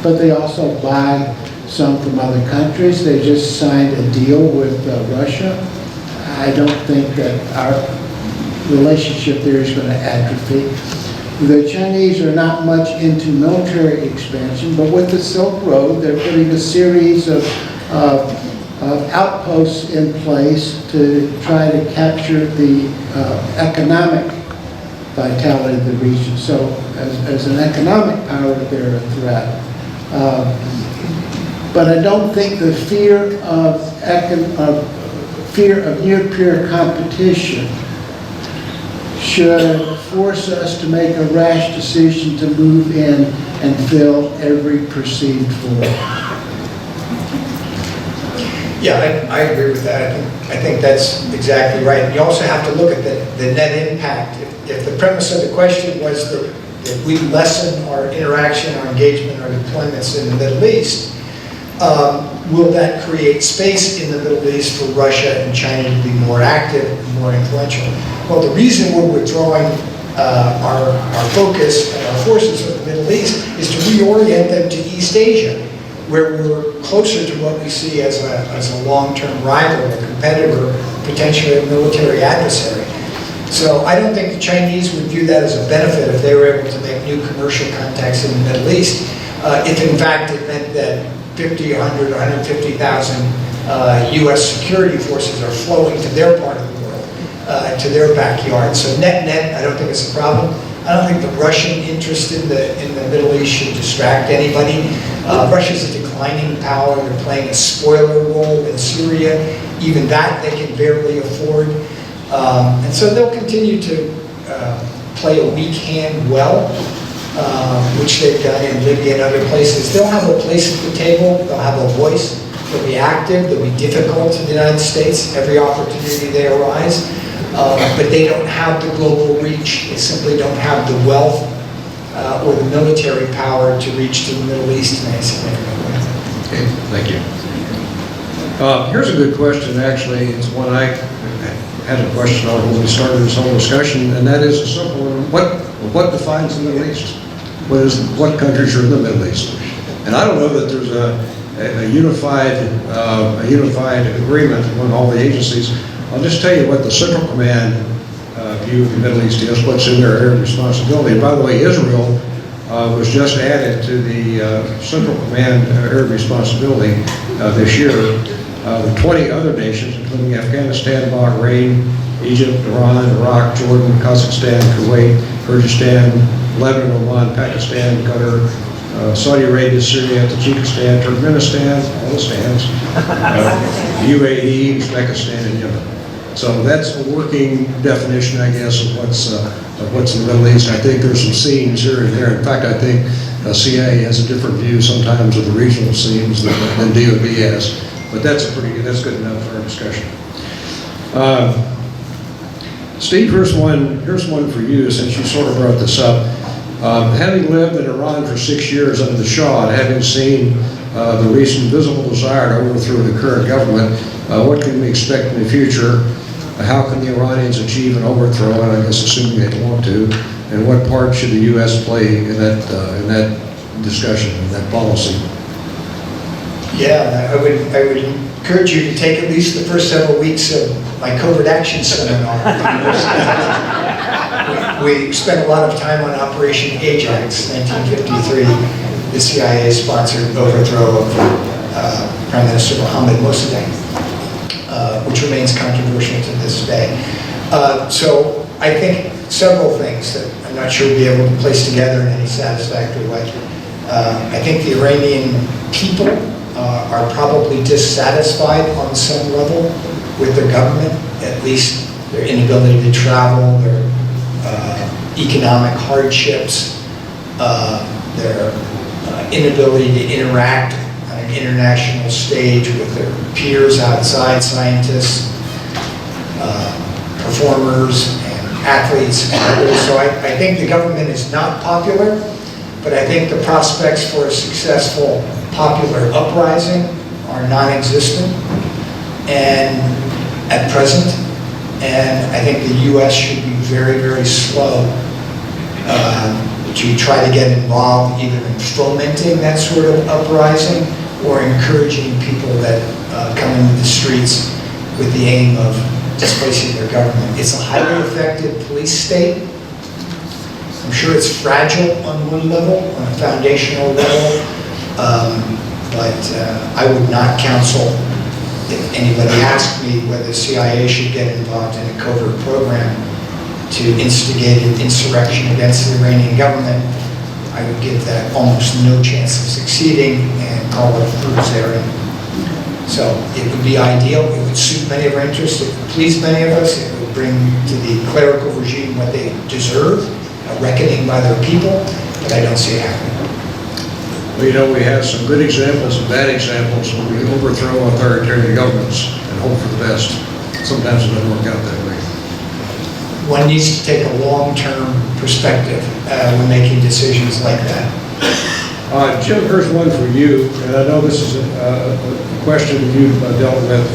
but they also buy some from other countries. They just signed a deal with Russia. I don't think that our relationship there is going to atrophy. The Chinese are not much into military expansion, but with the Silk Road, they're putting a series of outposts in place to try to capture the economic vitality of the region. So as an economic power, they're a threat. But I don't think the fear of near-peer competition should force us to make a rash decision to move in and fill every perceived void. Yeah, I agree with that. I think that's exactly right. You also have to look at the net impact. If the premise of the question was that if we lessen our interaction, our engagement, our deployments in the Middle East, will that create space in the Middle East for Russia and China to be more active and more influential? Well, the reason we're withdrawing our focus and our forces from the Middle East is to reorient them to East Asia, where we're closer to what we see as a long-term rival, a competitor, potentially a military adversary. So I don't think the Chinese would view that as a benefit if they were able to make new commercial contacts in the Middle East. If in fact it meant that 50, 100, 150,000 U.S. security forces are flowing to their part of the world, to their backyard. So net-net, I don't think it's a problem. I don't think the Russian interest in the Middle East should distract anybody. Russia's a declining power. They're playing a spoiler role in Syria. Even that they can barely afford. And so they'll continue to play a weak hand well, which they've done in Libya and other places. They'll have a place at the table. They'll have a voice. They'll be active, they'll be difficult to the United States, every opportunity they arise, but they don't have the global reach. They simply don't have the wealth or the military power to reach to the Middle East in any significant way. Okay, thank you. Here's a good question, actually. It's one I had a question on when we started this whole discussion, and that is a simple one. What defines the Middle East? What countries are in the Middle East? And I don't know that there's a unified agreement among all the agencies. I'll just tell you what the Central Command view of the Middle East is, what's in their area of responsibility. And by the way, Israel was just added to the Central Command area of responsibility this year. The 20 other nations, including Afghanistan, Bahrain, Egypt, Iran, Iraq, Jordan, Kazakhstan, Kuwait, Kyrgyzstan, Lebanon, Oman, Pakistan, Qatar, Saudi Arabia, Syria, Tajikistan, Turkmenistan, all the stands, UAE, Uzbekistan, and Yemen. So that's a working definition, I guess, of what's in the Middle East. I think there's some scenes here and there. In fact, I think CIA has a different view sometimes of the regional scenes than DOD has. But that's good enough for our discussion. Steve, here's one for you, since you sort of brought this up. Having lived in Iran for 6 years under the Shah and having seen the recent visible desire to overthrow the current government, what can we expect in the future? How can the Iranians achieve an overthrow, and I guess assuming they want to, and what part should the U.S. play in that discussion, in that policy? Yeah, I would encourage you to take at least the first several weeks of my covert action seminar. We spent a lot of time on Operation Ajax, 1953, the CIA-sponsored overthrow of Prime Minister Mohammad Mossadegh, which remains controversial to this day. So I think several things that I'm not sure we'll be able to place together in any satisfactory way. I think the Iranian people are probably dissatisfied on some level with their government, at least their inability to travel, their economic hardships, their inability to interact on an international stage with their peers outside, scientists, performers, and athletes, and others. So I think the government is not popular, but I think the prospects for a successful popular uprising are non-existent and at present, and I think the U.S. should be very, very slow to try to get involved either in fomenting that sort of uprising or encouraging people that come into the streets with the aim of displacing their government. It's a highly effective police state. I'm sure it's fragile on one level, on a foundational level, but I would not counsel, if anybody asked me whether the CIA should get involved in a covert program to instigate an insurrection against the Iranian government, I would give that almost no chance of succeeding and call it a fool's errand. So it would be ideal, it would suit many of our interests, it would please many of us, it would bring to the clerical regime what they deserve, a reckoning by their people, but I don't see it happening. Well, you know, we have some good examples and bad examples when we overthrow authoritarian governments and hope for the best. Sometimes it doesn't work out that way. One needs to take a long-term perspective when making decisions like that. Jim, here's one for you, and I know this is a question that you've dealt with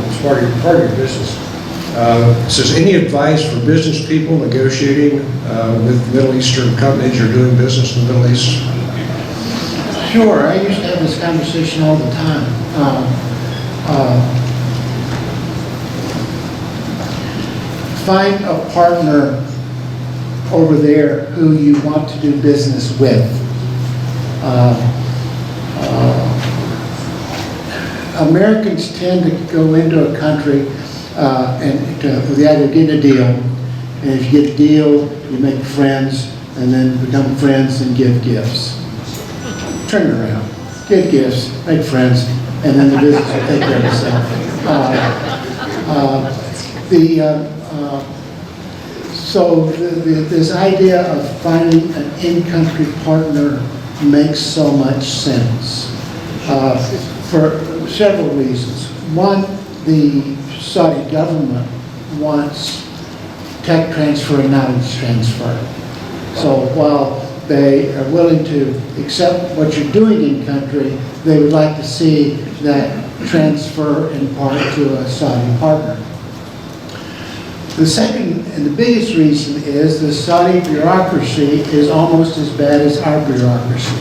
as part of your business. It says, any advice for business people negotiating with Middle Eastern companies or doing business in the Middle East? Sure, I used to have this conversation all the time. Find a partner over there who you want to do business with. Americans tend to go into a country with the idea of getting a deal, and if you get a deal, you make friends, and then become friends and give gifts. Turn it around, give gifts, make friends, and then the business will take care of itself. So this idea of finding an in-country partner makes so much sense. for several reasons. One, the Saudi government wants tech transfer and knowledge transfer. So while they are willing to accept what you're doing in country, they would like to see that transfer in part to a Saudi partner. The second and the biggest reason is the Saudi bureaucracy is almost as bad as our bureaucracy.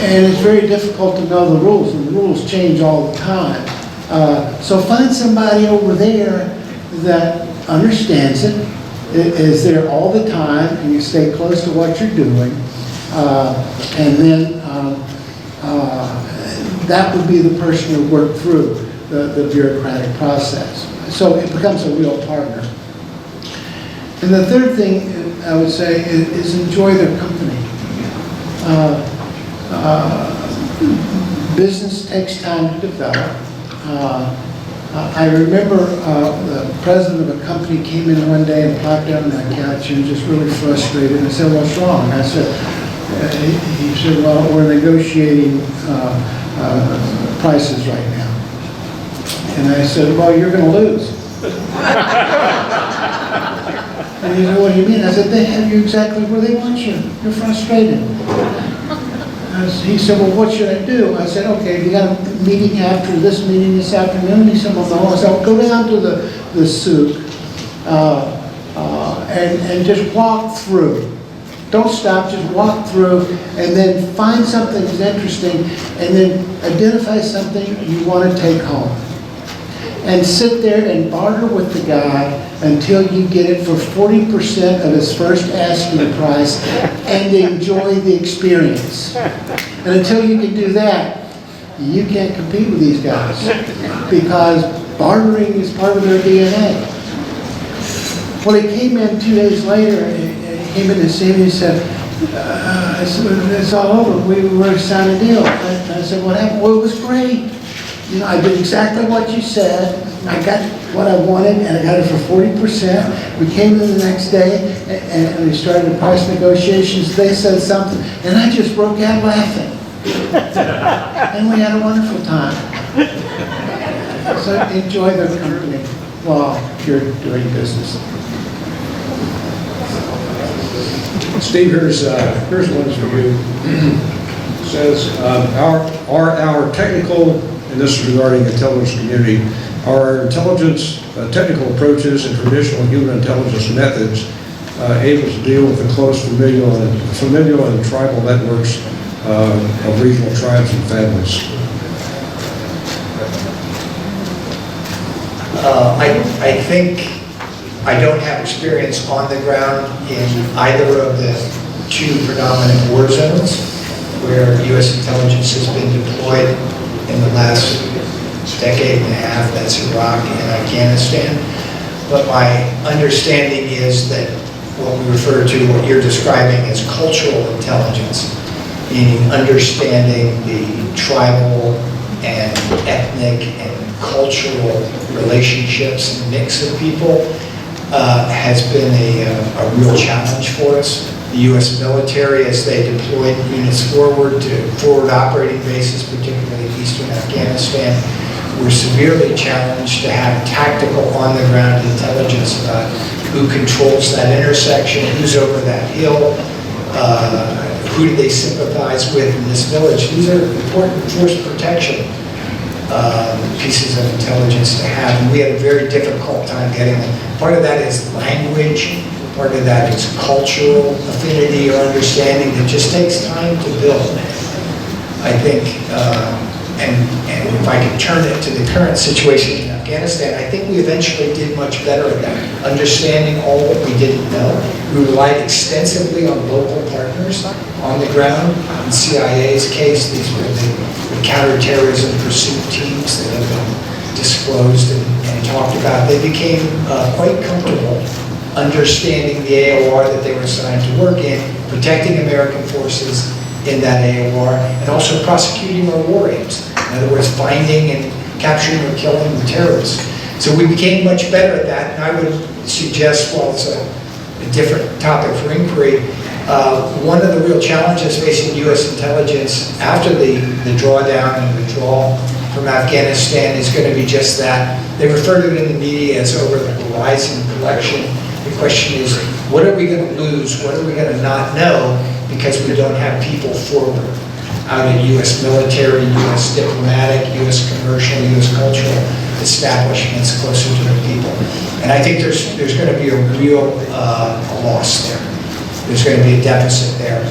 And it's very difficult to know the rules, and the rules change all the time. So find somebody over there that understands it, is there all the time, and you stay close to what you're doing, and then that would be the person who worked through the bureaucratic process. So it becomes a real partner. And the third thing I would say is enjoy their company. Business takes time to develop. I remember the president of a company came in one day and plopped down on my couch and was just really frustrated. And I said, "What's wrong?" And I said, he said, "Well, we're negotiating prices right now." And I said, "Well, you're going to lose." And he said, "What do you mean?" I said, "They have you exactly where they want you. You're frustrated." He said, "Well, what should I do?" I said, "Okay, you got a meeting after this meeting this afternoon." He said, "Well, no." I said, "Well, go down to the souk and just walk through. Don't stop, just walk through, and then find something that's interesting, and then identify something you want to take home. And sit there and barter with the guy until you get it for 40% of his first asking price and enjoy the experience. And until you can do that, you can't compete with these guys because bartering is part of their DNA." Well, he came in 2 days later, and he came in to see me and he said, I said, "It's all over. We were to sign a deal." And I said, "What happened?" "Well, it was great. You know, I did exactly what you said. I got what I wanted, and I got it for 40%. We came in the next day, and we started the price negotiations. They said something, and I just broke out laughing. And we had a wonderful time." So enjoy their company while you're doing business. Steve, here's one for you. It says, our technical, and this is regarding intelligence community, our intelligence technical approaches and traditional human intelligence methods able to deal with the close familial and tribal networks of regional tribes and families? I think I don't have experience on the ground in either of the two predominant war zones where U.S. intelligence has been deployed in the last decade and a half. That's Iraq and Afghanistan. But my understanding is that what we refer to, what you're describing as cultural intelligence, meaning understanding the tribal and ethnic and cultural relationships and mix of people, has been a real challenge for us. The U.S. military, as they deployed units forward to forward operating bases, particularly eastern Afghanistan, were severely challenged to have tactical on-the-ground intelligence about who controls that intersection, who's over that hill, who do they sympathize with in this village. These are important force protection pieces of intelligence to have, and we had a very difficult time getting them. Part of that is language, part of that is cultural affinity or understanding that just takes time to build. I think, and if I could turn it to the current situation in Afghanistan, I think we eventually did much better at that, understanding all that we didn't know. We relied extensively on local partners on the ground. In CIA's case, these were the counterterrorism pursuit teams that have been disclosed and talked about. They became quite comfortable understanding the AOR that they were assigned to work in, protecting American forces in that AOR, and also prosecuting our war aims. In other words, finding and capturing or killing the terrorists. So we became much better at that, and I would suggest, while it's a different topic for inquiry, One of the real challenges facing U.S. intelligence after the drawdown and withdrawal from Afghanistan is going to be just that. They refer to it in the media as over the horizon collection. The question is, what are we going to lose? What are we going to not know because we don't have people forward out in U.S. military, U.S. diplomatic, U.S. commercial, U.S. cultural establishments closer to the people. And I think there's going to be a real loss there. There's going to be a deficit there.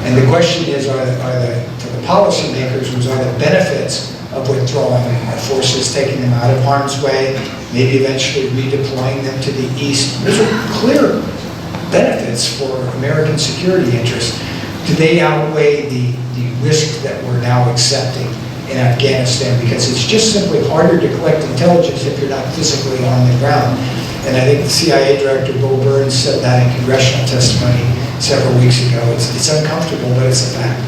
And the question is, for the policymakers, are the benefits of withdrawing forces, taking them out of harm's way, maybe eventually redeploying them to the east? Those are clear benefits for American security interests. Do they outweigh the risk that we're now accepting in Afghanistan? Because it's just simply harder to collect intelligence if you're not physically on the ground. And I think the CIA Director, Bo Burns, said that in congressional testimony several weeks ago. It's uncomfortable, but it's a fact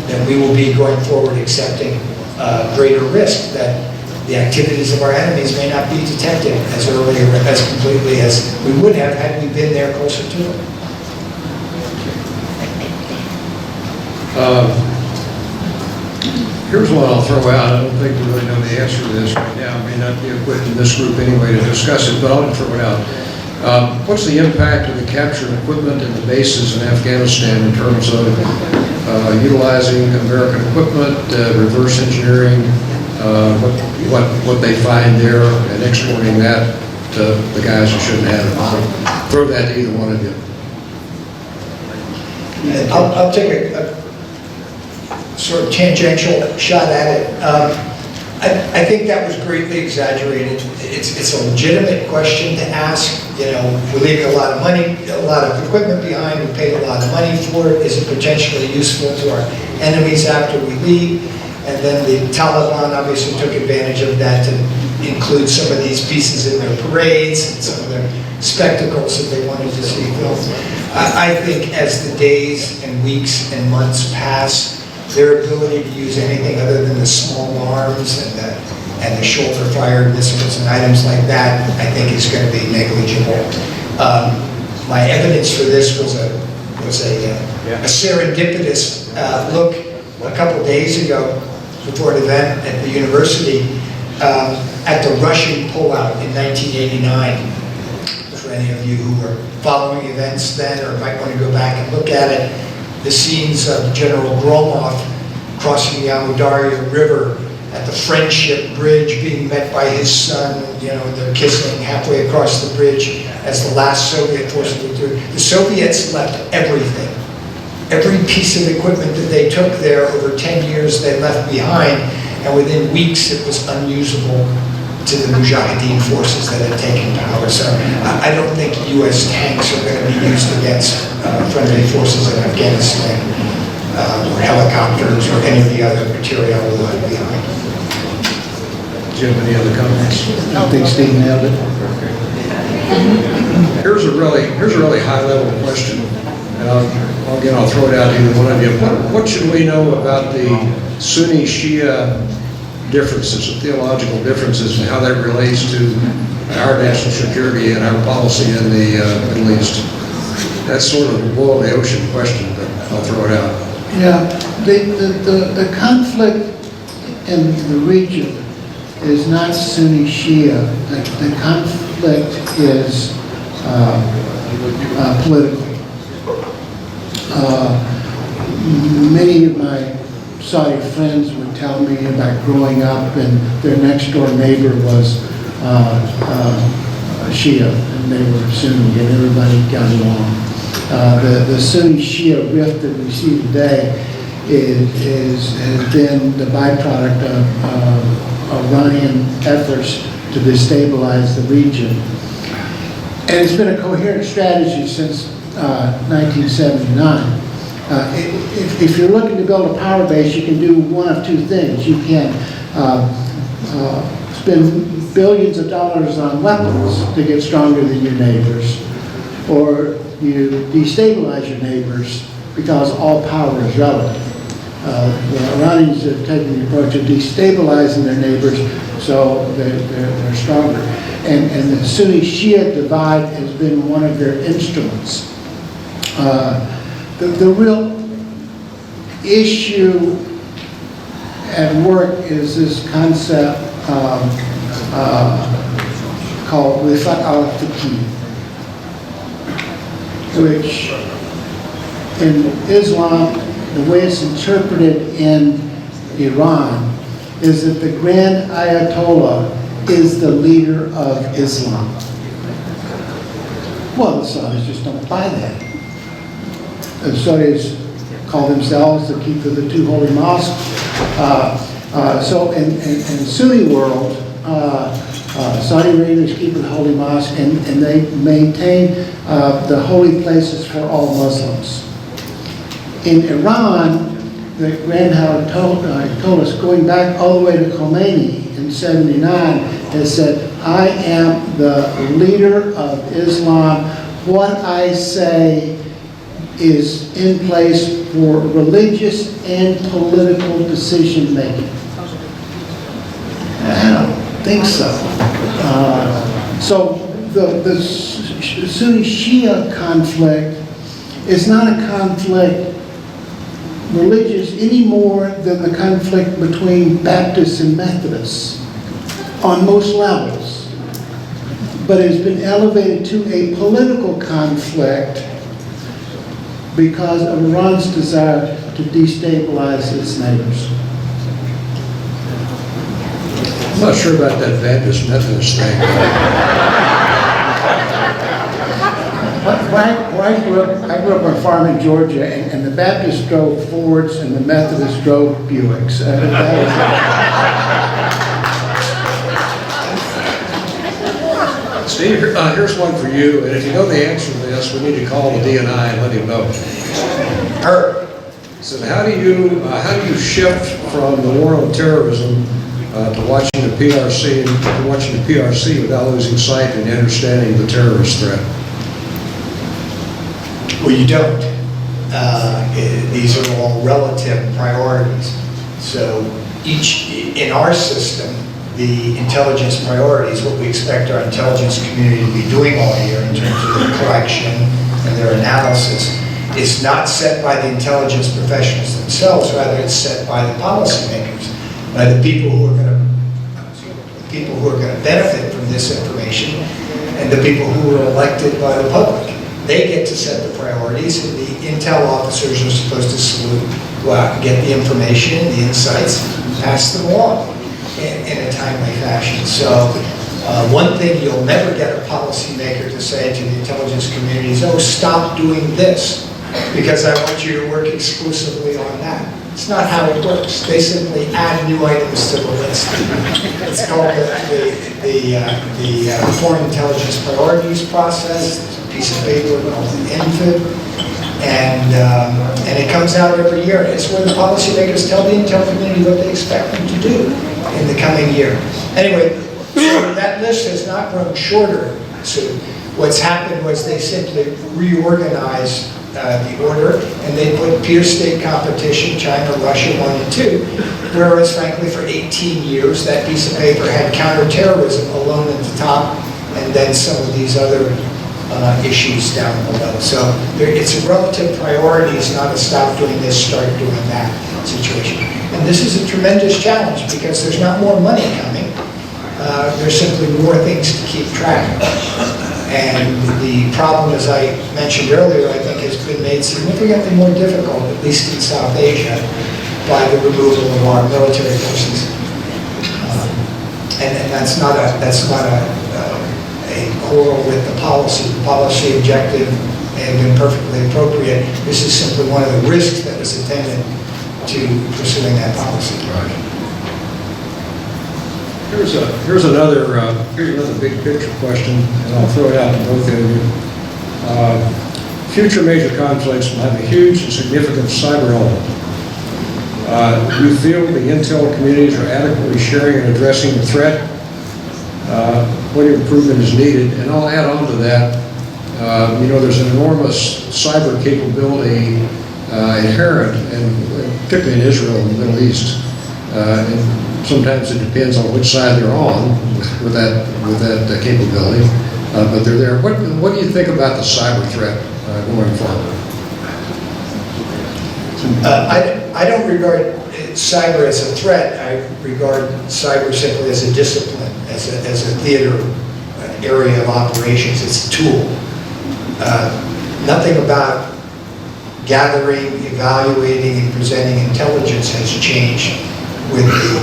that we will be going forward accepting greater risk that the activities of our enemies may not be detected as early or as completely as we would have had we been there closer to them. Here's one I'll throw out. I don't think we really know the answer to this right now. It may not be equipped in this group anyway to discuss it, but I'll throw it out. What's the impact of the captured equipment in the bases in Afghanistan in terms of utilizing American equipment, reverse engineering, what they find there, and exporting that to the guys who shouldn't have it? I'll throw that to either one of you. I'll take a sort of tangential shot at it. I think that was greatly exaggerated. It's a legitimate question to ask. You know, we're leaving a lot of money, a lot of equipment behind. We paid a lot of money for it. Is it potentially useful to our enemies after we leave? And then the Taliban obviously took advantage of that to include some of these pieces in their parades and some of their spectacles that they wanted to see filmed. I think as the days and weeks and months pass, their ability to use anything other than the small arms and the shoulder-fired missiles and items like that, I think is going to be negligible. My evidence for this was a serendipitous look a couple days ago before an event at the university at the Russian pullout in 1989. For any of you who were following events then or might want to go back and look at it, the scenes of General Gromov crossing the Amu Darya River at the Friendship Bridge, being met by his son, you know, they're kissing halfway across the bridge as the last Soviet forces went through. The Soviets left everything. Every piece of equipment that they took there over 10 years they left behind, and within weeks it was unusable to the Mujahideen forces that had taken power. So I don't think U.S. tanks are going to be used against friendly forces in Afghanistan, or helicopters, or any of the other material we left behind. Do you have any other comments? I think Steve nailed it. Here's a really high-level question, and I'll throw it out to either one of you. What should we know about the Sunni-Shia differences, the theological differences, and how that relates to our national security and our policy in the Middle East? That's sort of a boil the ocean question, but I'll throw it out. Yeah, the conflict in the region is not Sunni-Shia. The conflict is political. Many of my Saudi friends would tell me about growing up and their next door neighbor was Shia and they were Sunni and everybody got along. The Sunni-Shia rift that we see today has been the byproduct of Iranian efforts to destabilize the region. And it's been a coherent strategy since 1979. If you're looking to build a power base, you can do one of two things. You can spend billions of dollars on weapons to get stronger than your neighbors, or you destabilize your neighbors because all power is relative. The Iranians have taken the approach of destabilizing their neighbors so they're stronger. And the Sunni-Shia divide has been one of their instruments. the real issue at work is this concept called Rifat al-Fiqh, which in Islam, the way it's interpreted in Iran, is that the Grand Ayatollah is the leader of Islam. Well, the Saudis just don't buy that. The Saudis call themselves the keeper of the two holy mosques. So in Sunni world, Saudi Arabia is keeper of the holy mosque, and they maintain the holy places for all Muslims. In Iran, the Grand Ayatollah, going back all the way to Khomeini in '79, has said, I am the leader of Islam. What I say is in place for religious and political decision making. I don't think so. So the Sunni Shia conflict is not a conflict religious any more than the conflict between Baptists and Methodists on most levels, but it has been elevated to a political conflict because of Iran's desire to destabilize its neighbors. I'm not sure about that Baptist Methodist thing. I grew up on a farm in Georgia, and the Baptists drove Fords and the Methodists drove Buicks. Steve, here's one for you, and if you know the answer to this, we need to call the DNI and let him know. So how do you shift from the war on terrorism to watching the PRC without losing sight and understanding the terrorist threat? Well, you don't. These are all relative priorities. So in our system, the intelligence priorities, what we expect our intelligence community to be doing all year in terms of their collection and their analysis, is not set by the intelligence professionals themselves, rather it's set by the policymakers, by the people who are going to benefit from this information, and the people who are elected by the public. They get to set the priorities, and the intel officers are supposed to go out and get the information, the insights, pass them along in a timely fashion. So one thing you'll never get a policymaker to say to the intelligence community is, oh, stop doing this, because I want you to work exclusively on that. It's not how it works. They simply add new items to the list. It's called the Foreign Intelligence Priorities Process. There's a piece of paper called the INFID, and it comes out every year. It's where the policymakers tell the intel community what they expect them to do in the coming year. Anyway, so that list has not grown shorter. So what's happened was they simply reorganized the order, and they put peer state competition, China, Russia 1 and 2, whereas frankly for 18 years that piece of paper had counterterrorism alone at the top, and then some of these other issues down below. So it's a relative priorities, not a stop doing this, start doing that situation. And this is a tremendous challenge because there's not more money coming, there's simply more things to keep track of. And the problem, as I mentioned earlier, I think has been made significantly more difficult, at least in South Asia, by the removal of our military forces. And that's not a quarrel with the policy. The policy objective may have been perfectly appropriate. This is simply one of the risks that was attendant to pursuing that policy. Right. Here's another big picture question, and I'll throw it out to both of you. Future major conflicts will have a huge and significant cyber element. Do you feel the intel communities are adequately sharing and addressing the threat? What improvement is needed? And I'll add on to that, there's an enormous cyber capability inherent, and particularly in Israel and the Middle East. And sometimes it depends on which side they're on with that capability, but they're there. What do you think about the cyber threat going forward? I don't regard cyber as a threat. I regard cyber simply as a discipline, as a theater area of operations. It's a tool. Nothing about gathering, evaluating, and presenting intelligence has changed with the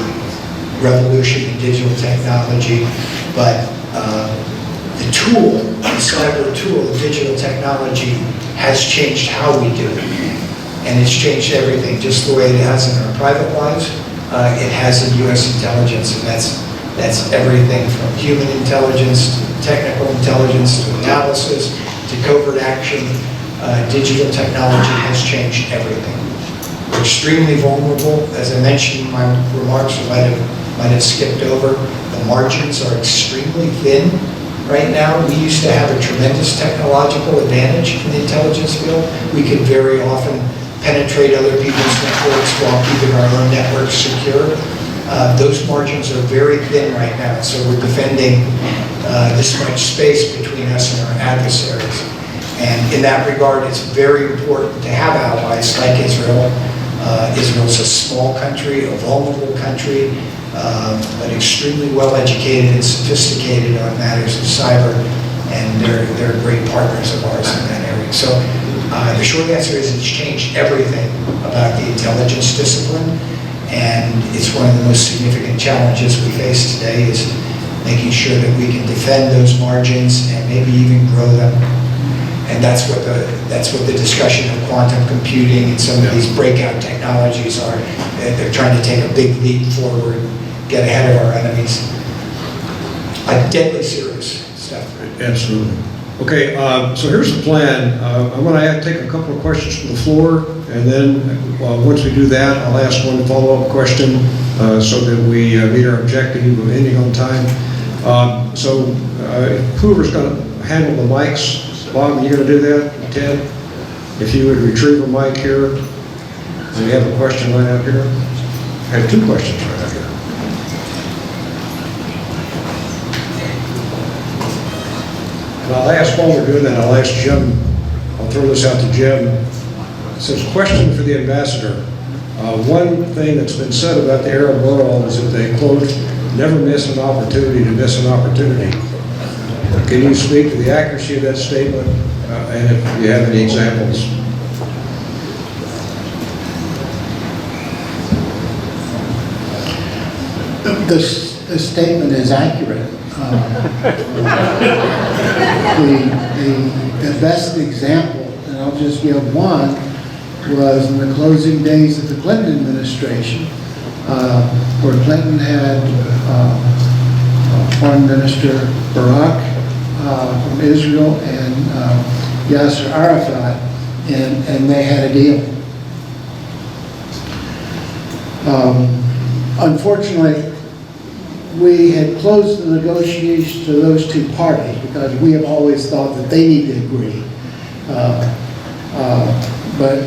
revolution in digital technology, but the tool, the cyber tool, the digital technology has changed how we do it. And it's changed everything, just the way it has in our private lives, it has in U.S. intelligence, and that's everything from human intelligence, to technical intelligence, to analysis, to covert action. Digital technology has changed everything. We're extremely vulnerable. As I mentioned in my remarks, I might have skipped over, the margins are extremely thin right now. We used to have a tremendous technological advantage in the intelligence field. We could very often penetrate other people's networks while keeping our own networks secure. Those margins are very thin right now, so we're defending this much space between us and our adversaries. And in that regard, it's very important to have allies like Israel. Israel's a small country, a vulnerable country, but extremely well educated and sophisticated on matters of cyber, and they're great partners of ours in that area. So the short answer is it's changed everything about the intelligence discipline, and it's one of the most significant challenges we face today is making sure that we can defend those margins and maybe even grow them. And that's what the discussion of quantum computing and some of these breakout technologies are. They're trying to take a big leap forward, get ahead of our enemies. Deadly serious stuff. Absolutely. Okay, so here's the plan. I'm going to take a couple of questions from the floor, and then once we do that, I'll ask one follow-up question so that we meet our objective of ending on time. So whoever's going to handle the mics, Bob, are you going to do that? Ted, if you would retrieve a mic here. We have a question right up here. I have two questions right up here. And I'll ask while we're doing that, I'll ask Jim, I'll throw this out to Jim. It says, question for the ambassador. One thing that's been said about the Arab world is that they, quote, never miss an opportunity to miss an opportunity. Can you speak to the accuracy of that statement, and if you have any examples? The statement is accurate. The best example, and I'll just give one, was in the closing days of the Clinton administration, where Clinton had Foreign Minister Barak from Israel and Yasser Arafat, and they had a deal. Unfortunately, we had closed the negotiations to those two parties because we have always thought that they need to agree. But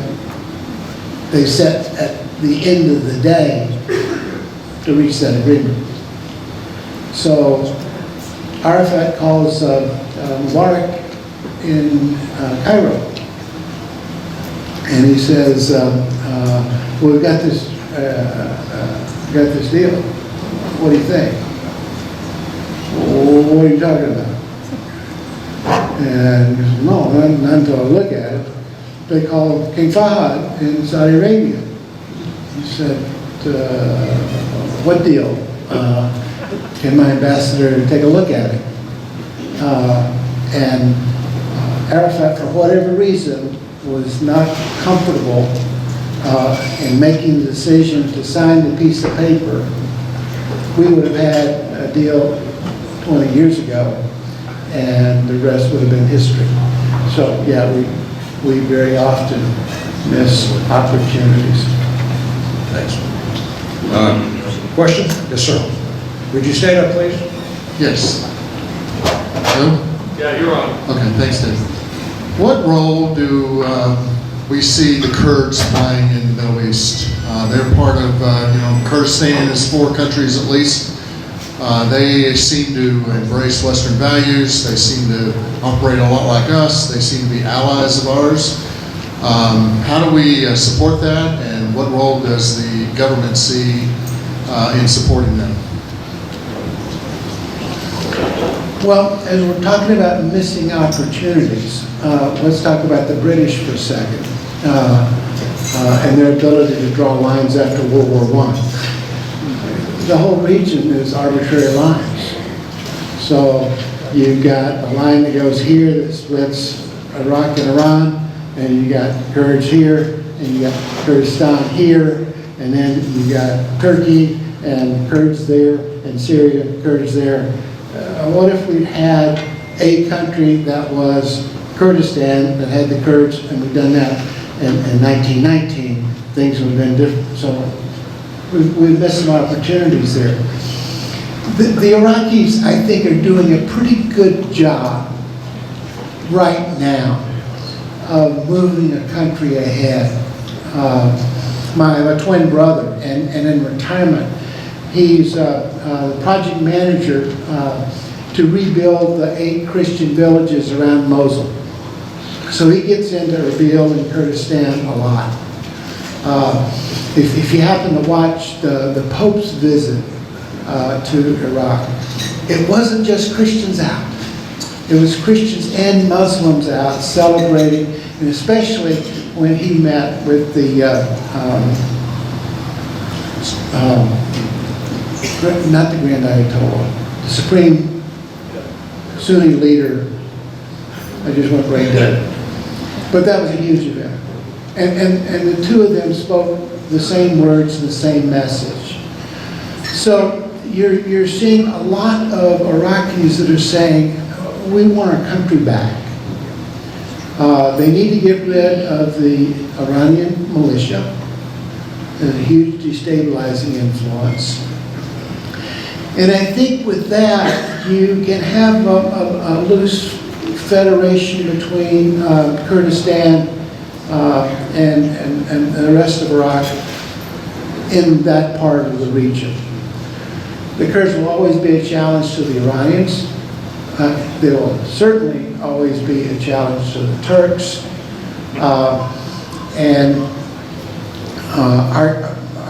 they set at the end of the day to reach that agreement. So Arafat calls Mubarak in Cairo, and he says, well, we've got this deal. What do you think? Well, what are you talking about? And he says, no, not until I look at it. They called King Fahd in Saudi Arabia. He said, what deal? Can my ambassador take a look at it? And Arafat, for whatever reason, was not comfortable in making the decision to sign the piece of paper. We would have had a deal 20 years ago, and the rest would have been history. So, yeah, we very often miss opportunities. Thanks. Question? Yes, sir. Would you stand up, please? Yes. Hello? Yeah, you're on. Okay, thanks, Dave. What role do we see the Kurds playing in the Middle East? They're part of, Kurdistan is 4 countries at least. They seem to embrace Western values. They seem to operate a lot like us. They seem to be allies of ours. How do we support that, and what role does the government see in supporting them? Well, as we're talking about missing opportunities, let's talk about the British for a second, and their ability to draw lines after World War I. The whole region is arbitrary lines. So you've got a line that goes here that splits Iraq and Iran, and you got Kurds here, and you got Kurdistan here, and then you got Turkey and Kurds there, and Syria, Kurds there. What if we had a country that was Kurdistan, that had the Kurds, and we've done that in 1919, things would have been different. So we've missed some opportunities there. The Iraqis, I think, are doing a pretty good job right now of moving a country ahead. My twin brother, and in retirement, he's the project manager to rebuild the 8 Christian villages around Mosul. So he gets into Erbil and Kurdistan a lot. If you happen to watch the Pope's visit to Iraq, it wasn't just Christians out. It was Christians and Muslims out celebrating, and especially when he met with the not the Grand Ayatollah, the Supreme Sunni leader. I just went right there. But that was a huge event. And the two of them spoke the same words and the same message. So you're seeing a lot of Iraqis that are saying, we want our country back. They need to get rid of the Iranian militia, a huge destabilizing influence. And I think with that, you can have a loose federation between Kurdistan and the rest of Iraq in that part of the region. The Kurds will always be a challenge to the Iranians. They will certainly always be a challenge to the Turks.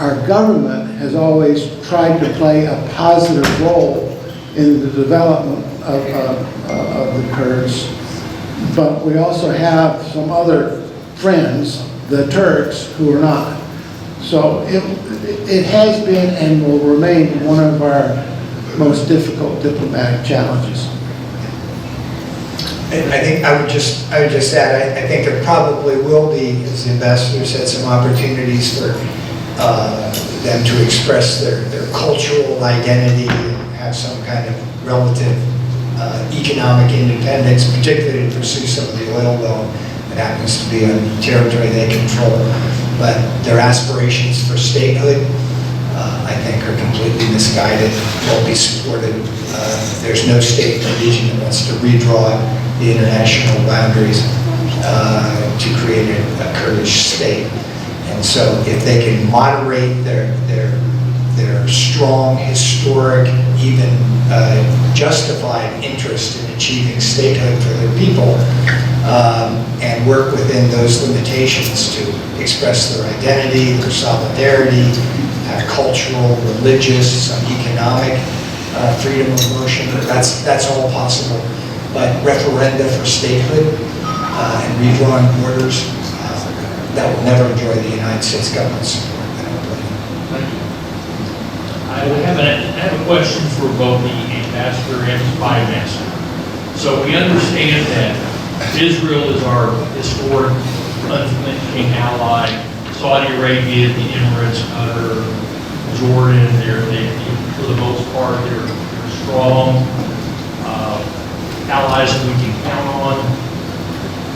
Our government has always tried to play a positive role in the development of the Kurds, but we also have some other friends, the Turks, who are not. So it has been and will remain one of our most difficult diplomatic challenges. I think I would just add, I think there probably will be, as the ambassador said, some opportunities for them to express their cultural identity and have some kind of relative economic independence, particularly to pursue some of the oil well that happens to be on territory they control. But their aspirations for statehood, I think, are completely misguided, won't be supported. There's no state in the region that wants to redraw the international boundaries to create a Kurdish state. And so if they can moderate their strong, historic, even justified interest in achieving statehood for their people, and work within those limitations to express their identity, their solidarity, cultural, religious, some economic freedom of motion, that's all possible. But referenda for statehood and redrawing borders, that will never enjoy the United States government's support, I don't believe. I have a question for both the ambassador and the spy master. So we understand that Israel is our historic, unflinching ally. Saudi Arabia, the Emirates, Qatar, Jordan, they for the most part, they're strong allies that we can count on.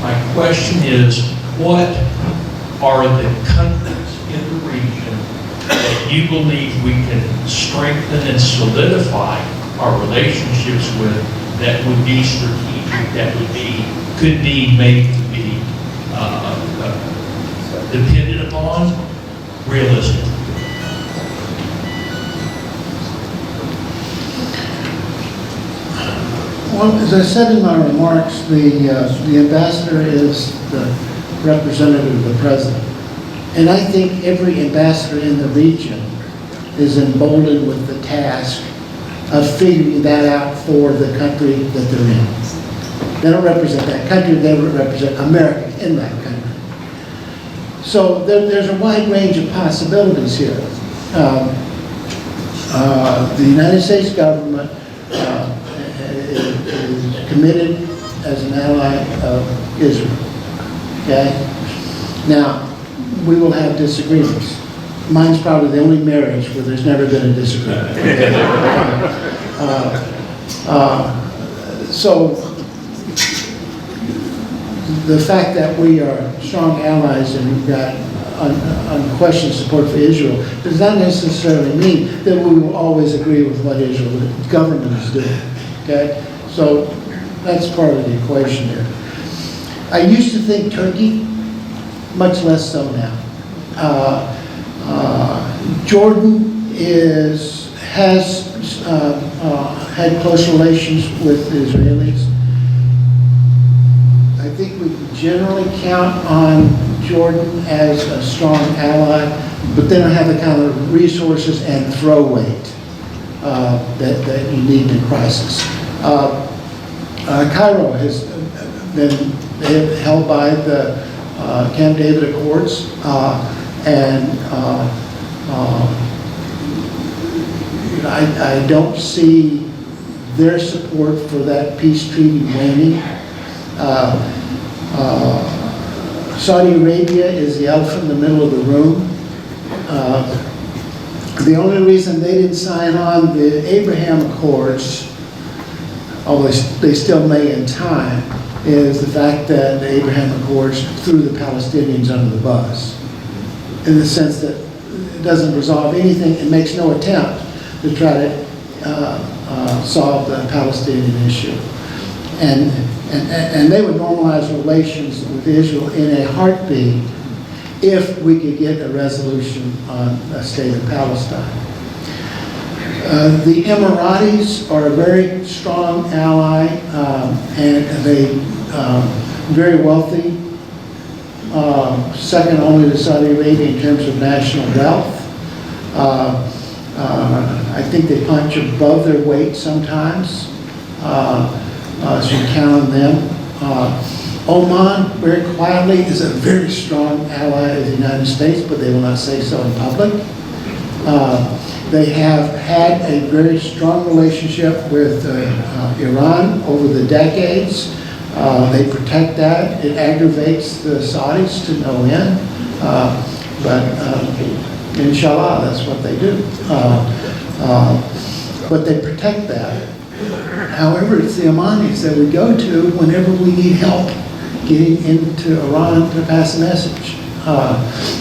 My question is, what are the countries in the region that you believe we can strengthen and solidify our relationships with that would be strategic, that could be made to be depended upon, realistic? Well, as I said in my remarks, the ambassador is the representative of the president. And I think every ambassador in the region is emboldened with the task of figuring that out for the country that they're in. They don't represent that country, they represent America in that country. So there's a wide range of possibilities here. The United States government is committed as an ally of Israel. Okay? Now, we will have disagreements. Mine's probably the only marriage where there's never been a disagreement. So, the fact that we are strong allies and we've got unquestioned support for Israel does not necessarily mean that we will always agree with what Israel's government is doing. Okay? So, that's part of the equation here. I used to think Turkey, much less so now. Jordan has had close relations with the Israelis. I think we can generally count on Jordan as a strong ally, but they don't have the kind of resources and throw weight that you need in crisis. Cairo has been held by the Camp David Accords, and I don't see their support for that peace treaty waning. Saudi Arabia is the elephant in the middle of the room. The only reason they didn't sign on the Abraham Accords, although they still may in time, is the fact that the Abraham Accords threw the Palestinians under the bus, in the sense that it doesn't resolve anything, it makes no attempt to try to solve the Palestinian issue. And they would normalize relations with Israel in a heartbeat if we could get a resolution on a state of Palestine. The Emiratis are a very strong ally, and they very wealthy, second only to Saudi Arabia in terms of national wealth. I think they punch above their weight sometimes, so you count on them. Oman, very quietly, is a very strong ally of the United States, but they will not say so in public. They have had a very strong relationship with Iran over the decades. They protect that. It aggravates the Saudis to no end, but inshallah, that's what they do. But they protect that. However, it's the Omanis that we go to whenever we need help getting into Iran to pass a message.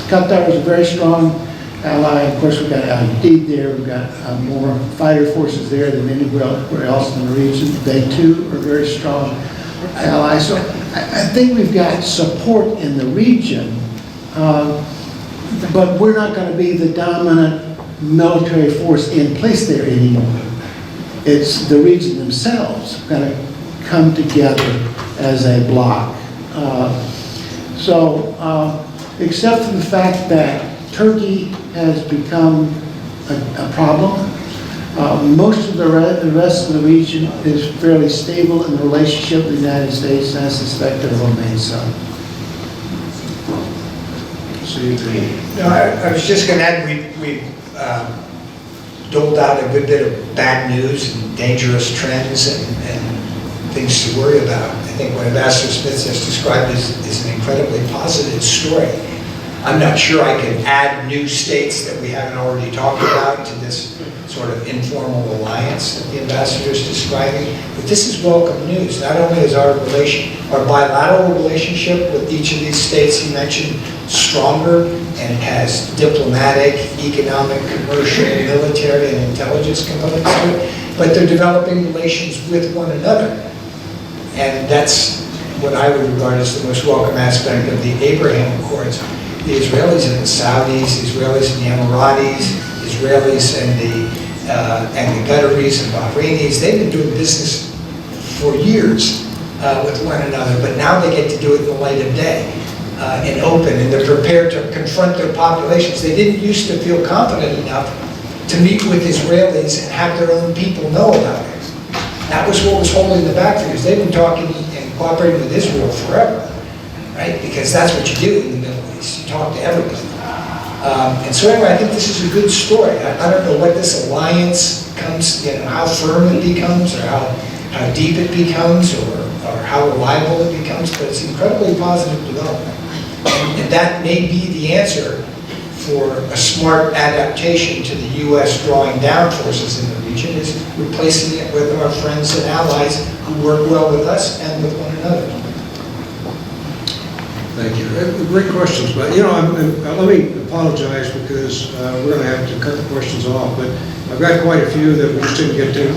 Qatar is a very strong ally. Of course, we've got Al Udeid there. We've got more fighter forces there than anywhere else in the region. They too are very strong allies. So I think we've got support in the region, but we're not going to be the dominant military force in place there anymore. It's the region themselves going to come together as a bloc. Except for the fact that Turkey has become a problem, most of the rest of the region is fairly stable in the relationship with the United States, and I suspect it will remain so. No, I was just going to add, we've doled out a good bit of bad news and dangerous trends and things to worry about. I think what Ambassador Smith just described is an incredibly positive story. I'm not sure I can add new states that we haven't already talked about to this sort of informal alliance that the ambassador is describing, but this is welcome news. Not only is our bilateral relationship with each of these states he mentioned stronger, and it has diplomatic, economic, commercial, military, and intelligence components to it, but they're developing relations with one another. And that's what I would regard as the most welcome aspect of the Abraham Accords. The Israelis and the Saudis, the Israelis and the Emiratis, Israelis and the Qataris and Bahrainis, they've been doing business for years with one another, but now they get to do it in the light of day. and open, and they're prepared to confront their populations. They didn't used to feel confident enough to meet with Israelis and have their own people know about it. That was what was holding them back for years. They've been talking and cooperating with Israel forever, right? Because that's what you do in the Middle East. You talk to everybody. And so anyway, I think this is a good story. I don't know what this alliance comes, how firm it becomes, or how deep it becomes, or how reliable it becomes, but it's incredibly positive development. And that may be the answer for a smart adaptation to the U.S. drawing down forces in the region, is replacing it with our friends and allies who work well with us and with one another. Thank you. Great questions, but let me apologize because we're going to have to cut the questions off, but I've got quite a few that we just didn't get to.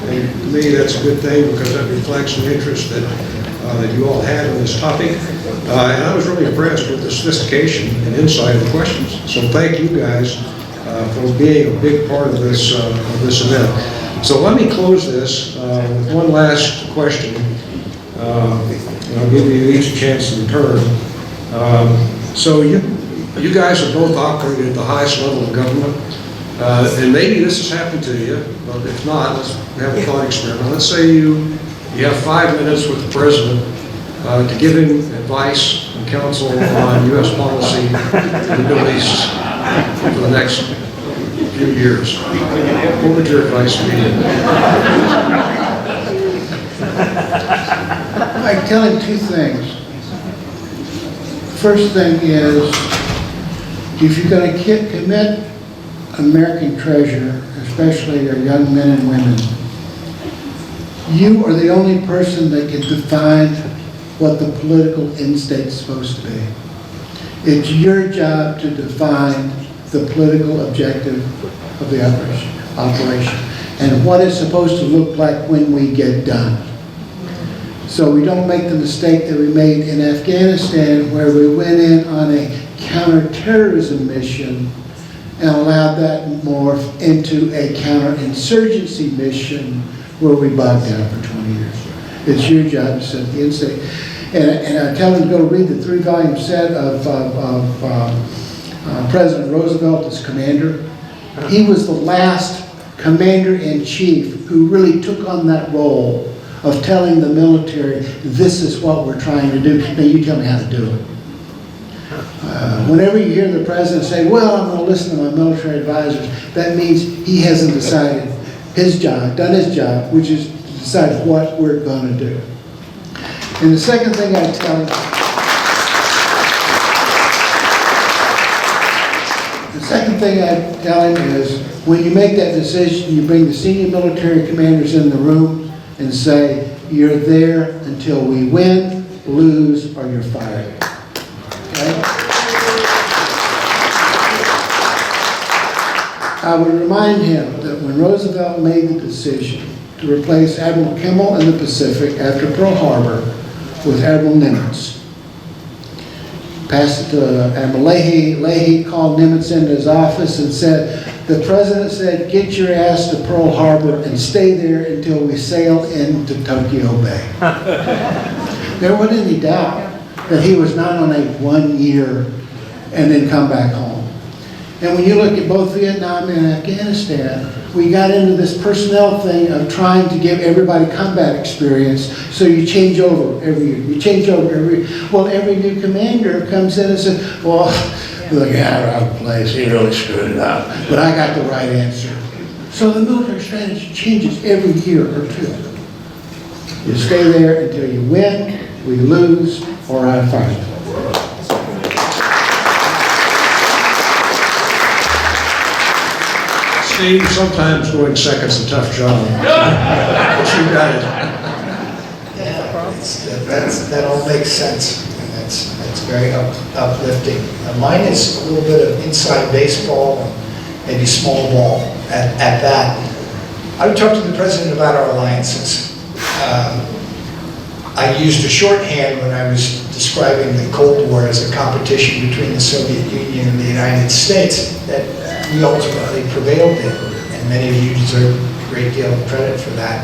And to me, that's a good thing because that reflects the interest that you all had on this topic. And I was really impressed with the sophistication and insight of the questions. So thank you guys for being a big part of this event. So let me close this with one last question. And I'll give you each a chance in turn. So you guys have both operated at the highest level of government. And maybe this has happened to you, but if not, let's have a thought experiment. Let's say you have 5 minutes with the president to give him advice and counsel on U.S. policy in the Middle East for the next few years. What would your advice be? I tell him two things. First thing is, if you're going to commit American treasure, especially our young men and women, you are the only person that can define what the political end state is supposed to be. It's your job to define the political objective of the operation and what it's supposed to look like when we get done. So we don't make the mistake that we made in Afghanistan, where we went in on a counterterrorism mission and allowed that morph into a counterinsurgency mission where we bogged down for 20 years. It's your job to set the end state. And I tell them to go read the 3-volume set of President Roosevelt as commander. He was the last commander-in-chief who really took on that role of telling the military, this is what we're trying to do. Now you tell me how to do it. Whenever you hear the president say, well, I'm going to listen to my military advisors, that means he hasn't decided his job, done his job, which is to decide what we're going to do. And the second thing I tell him, is, when you make that decision, you bring the senior military commanders in the room and say, you're there until we win, lose, or you're fired. Okay? I would remind him that when Roosevelt made the decision to replace Admiral Kimmel in the Pacific after Pearl Harbor with Admiral Nimitz, passed it to Admiral Leahy. Leahy called Nimitz into his office and said, the president said, get your ass to Pearl Harbor and stay there until we sail into Tokyo Bay. There wasn't any doubt that he was not on a 1 year and then come back home. And when you look at both Vietnam and Afghanistan, we got into this personnel thing of trying to give everybody combat experience, so you change over every year. You change over every new commander comes in and says, well, look, out of place, he really screwed it up, but I got the right answer. So the military strategy changes every year or two. You stay there until you win, we lose, or I fight. Steve, sometimes going second's a tough job. But you got it. Yeah, that all makes sense, and that's very uplifting. Mine is a little bit of inside baseball, and maybe small ball at that. I would talk to the president about our alliances. I used a shorthand when I was describing the Cold War as a competition between the Soviet Union and the United States that we ultimately prevailed in, and many of you deserve a great deal of credit for that.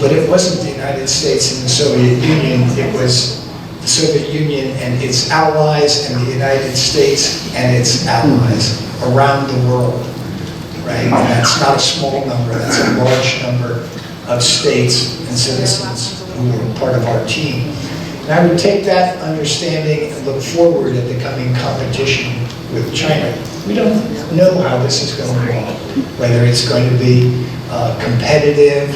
But it wasn't the United States and the Soviet Union, it was the the Soviet Union and its allies and the United States and its allies around the world, right? And that's not a small number, that's a large number of states and citizens who were part of our team. And I would take that understanding and look forward at the coming competition with China. We don't know how this is going to go, whether it's going to be competitive,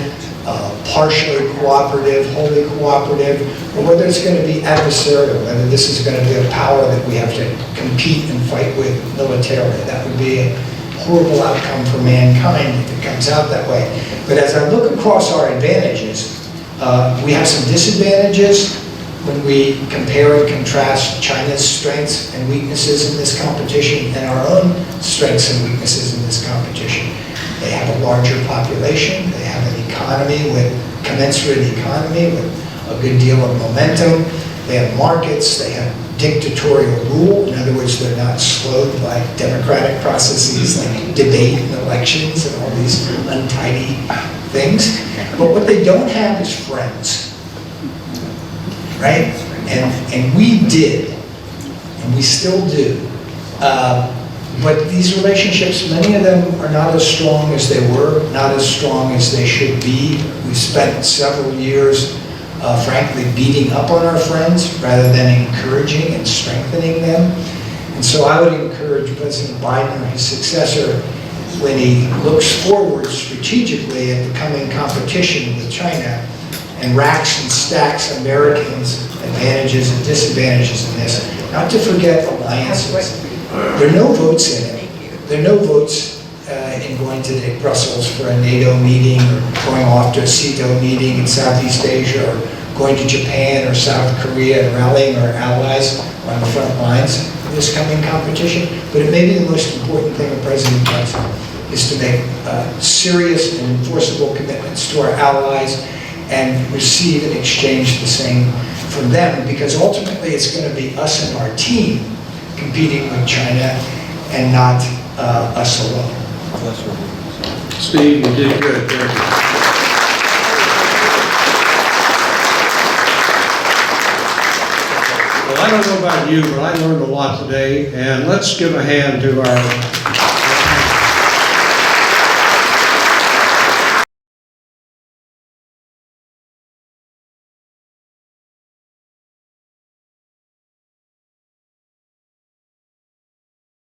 partially cooperative, wholly cooperative, or whether it's going to be adversarial, whether this is going to be a power that we have to compete and fight with militarily. That would be a horrible outcome for mankind if it comes out that way. But as I look across our advantages, we have some disadvantages when we compare and contrast China's strengths and weaknesses in this competition and our own strengths and weaknesses in this competition. They have a larger population, they have an economy with commensurate economy with a good deal of momentum, they have markets, they have dictatorial rule. In other words, they're not slowed by democratic processes like debate and elections and all these untidy things. But what they don't have is friends. Right? And we did, and we still do. But these relationships, many of them are not as strong as they were, not as strong as they should be. We've spent several years, frankly, beating up on our friends rather than encouraging and strengthening them. And so I would encourage President Biden or his successor, when he looks forward strategically at the coming competition with China, and racks and stacks Americans' advantages and disadvantages in this. Not to forget alliances. There are no votes in it. There are no votes in going to Brussels for a NATO meeting or going off to a CETO meeting in Southeast Asia or going to Japan or South Korea and rallying our allies on the front lines of this coming competition. But it may be the most important thing a president does is to make serious and enforceable commitments to our allies and receive and exchange the same from them, because ultimately it's going to be us and our team competing with China and not us alone. Steve, you did good. Thank you. Well, I don't know about you, but I learned a lot today, and let's give a hand to our